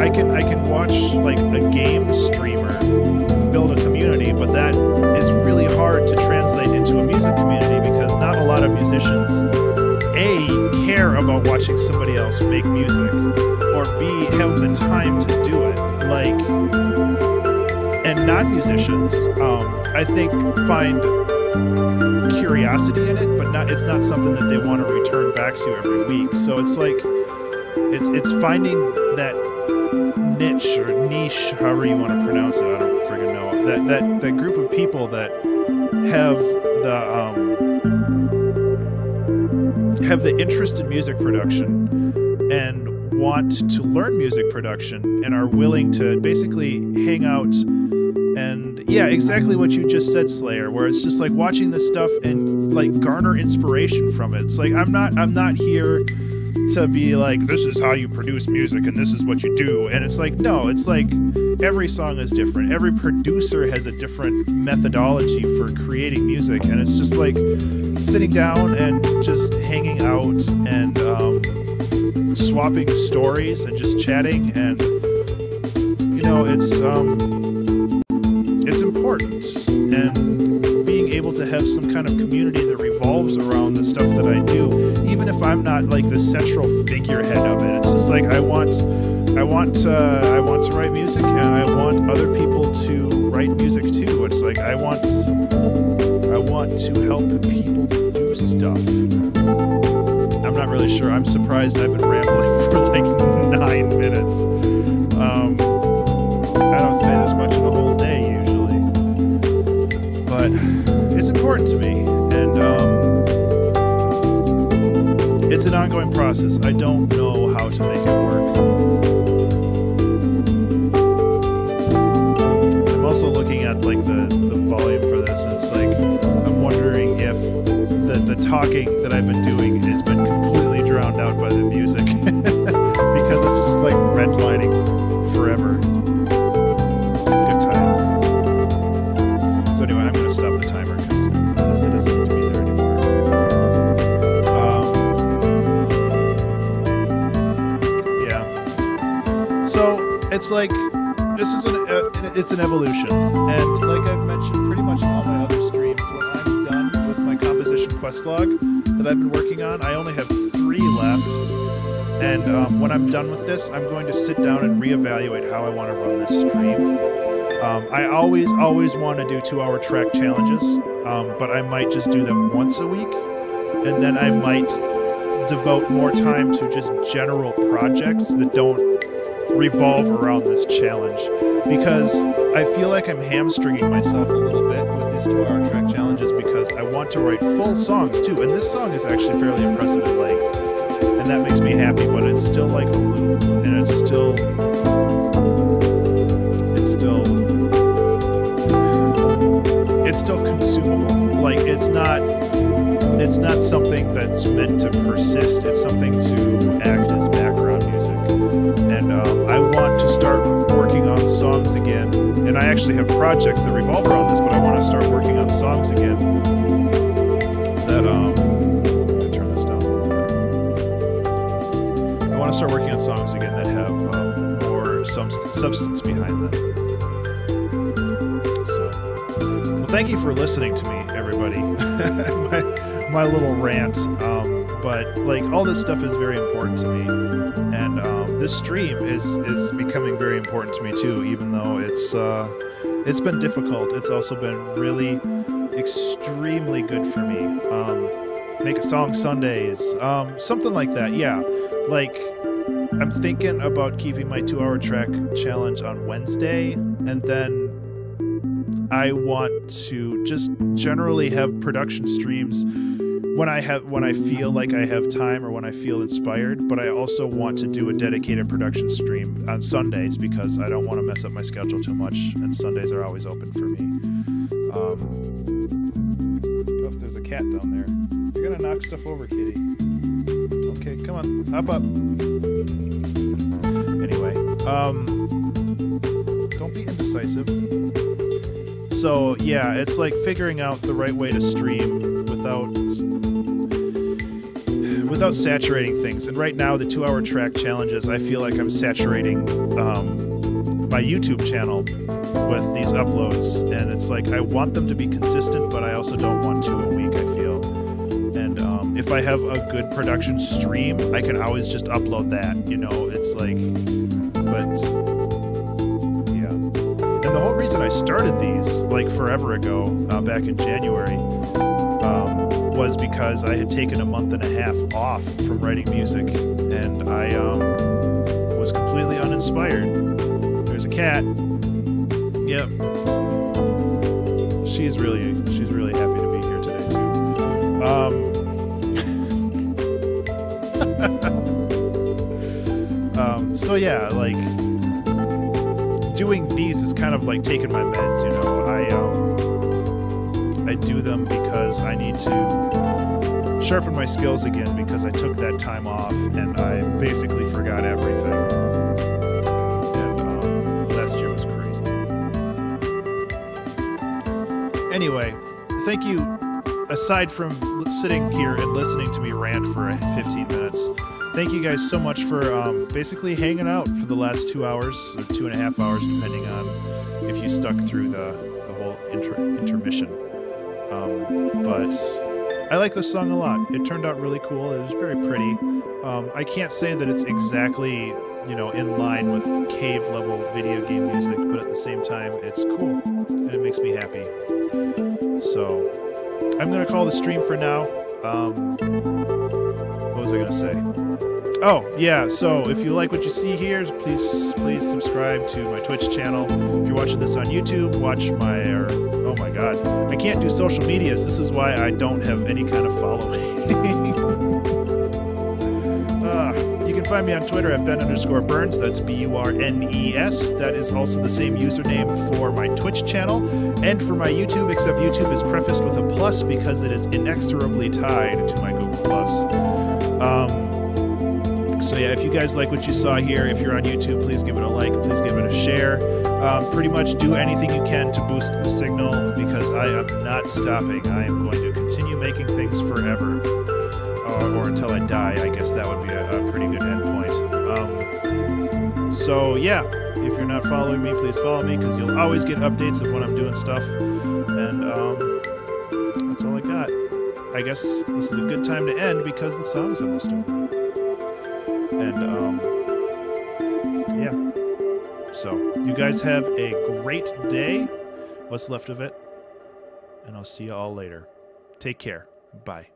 I can watch like a game streamer build a community, but that is really hard to translate into a music community, because not a lot of musicians A, care about watching somebody else make music, or B, have the time to do it. Like, and non-musicians, I think, find curiosity in it, but it's not something that they want to return back to every week. So it's like it's finding that niche or niche, however you want to pronounce it. I don't friggin' know. That group of people that have the interest in music production and want to learn music production and are willing to basically hang out and, yeah, exactly what you just said, Slayer, where it's just like watching this stuff and like garner inspiration from it. It's like I'm not here to be like, this is how you produce music and this is what you do. And it's like, no, it's like every song is different. Every producer has a different methodology for creating music, and it's just like sitting down and just hanging out and swapping stories and just chatting, and it's important, and being able to have some kind of community that revolves around the stuff that I do, even if I'm not like the central figurehead of it. It's just like I want to write music, and I want other people to write music too. It's like I want to help people do stuff. I'm not really sure. I'm surprised I've been rambling for like 9 minutes. I don't say this much in a whole day usually, but it's important to me, and it's an ongoing process. I don't know how to make it work. I'm also looking at like the volume for this. It's like I'm wondering if the talking that I've been doing has been completely drowned out by the music because it's just like redlining forever. Good times. So anyway, I'm going to stop the timer because it doesn't need to be there anymore. Yeah. So it's like this is it's an evolution, and like I've mentioned pretty much in all my other streams, when I'm done with my composition quest log that I've been working on, I only have 3 left. And when I'm done with this, I'm going to sit down and reevaluate how I want to run this stream. I always want to do 2-hour track challenges, but I might just do them once a week, and then I might devote more time to just general projects that don't revolve around this challenge, because I feel like I'm hamstringing myself a little bit with these 2-hour track challenges because I want to write full songs too, and this song is actually fairly impressive in length. And that makes me happy, but it's still like a loop, and it's still consumable. Like it's not something that's meant to persist. It's something to act as background music. And I want to start working on songs again. And I actually have projects that revolve around this, but I want to start working on songs again. That turn this down a little bit. I want to start working on songs again that have more substance behind them. So, well, thank you for listening to me, everybody. my little rant. But like all this stuff is very important to me, and this stream is becoming very important to me too. Even though it's been difficult, it's also been really extremely good for me. Make a song Sundays, something like that. Yeah, like I'm thinking about keeping my 2-hour track challenge on Wednesday, and then I want to just generally have production streams when I feel like I have time or when I feel inspired, but I also want to do a dedicated production stream on Sundays because I don't want to mess up my schedule too much, and Sundays are always open for me. Oh, there's a cat down there. You're gonna knock stuff over, kitty. Okay, come on, hop up. Anyway, don't be indecisive. So yeah, it's like figuring out the right way to stream without saturating things. And right now, the 2-hour track challenges, I feel like I'm saturating my YouTube channel with these uploads, and it's like I want them to be consistent, but I also don't want 2 a week, I feel. And if I have a good production stream, I can always just upload that, you know. It's like, but yeah. And the whole reason I started these like forever ago, back in January, was because I had taken a month and a half off from writing music, and I was completely uninspired. There's a cat. Yep. She's really happy to be here today too. So yeah, like doing these is kind of like taking my meds, you know. I do them because I need to sharpen my skills again, because I took that time off and I basically forgot everything. And last year was crazy. Anyway, thank you. Aside from sitting here and listening to me rant for 15 minutes, thank you guys so much for basically hanging out for the last 2 hours or 2.5 hours, depending on if you stuck through the whole intermission. But I like this song a lot. It turned out really cool. It was very pretty. I can't say that it's exactly, you know, in line with cave level video game music, but at the same time, it's cool and it makes me happy. So I'm gonna call the stream for now. What was I gonna say? Oh yeah, so if you like what you see here, please subscribe to my Twitch channel. If you're watching this on YouTube, watch my, oh my god, I can't do social medias. This is why I don't have any kind of following. can find me on Twitter at Ben_Burns. That's BURNES. That is also the same username for my Twitch channel and for my YouTube, except YouTube is prefaced with a plus because it is inexorably tied to my Google Plus. So yeah, if you guys like what you saw here, if you're on YouTube, please give it a like, please give it a share. Pretty much do anything you can to boost the signal because I am not stopping. I am going to continue making things forever. Or until I die, I guess that would be a pretty good endpoint. So yeah, if you're not following me, please follow me because you'll always get updates of when I'm doing stuff. And that's all I got. I guess this is a good time to end because the song's almost over. And yeah. So you guys have a great day, what's left of it, and I'll see you all later. Take care. Bye.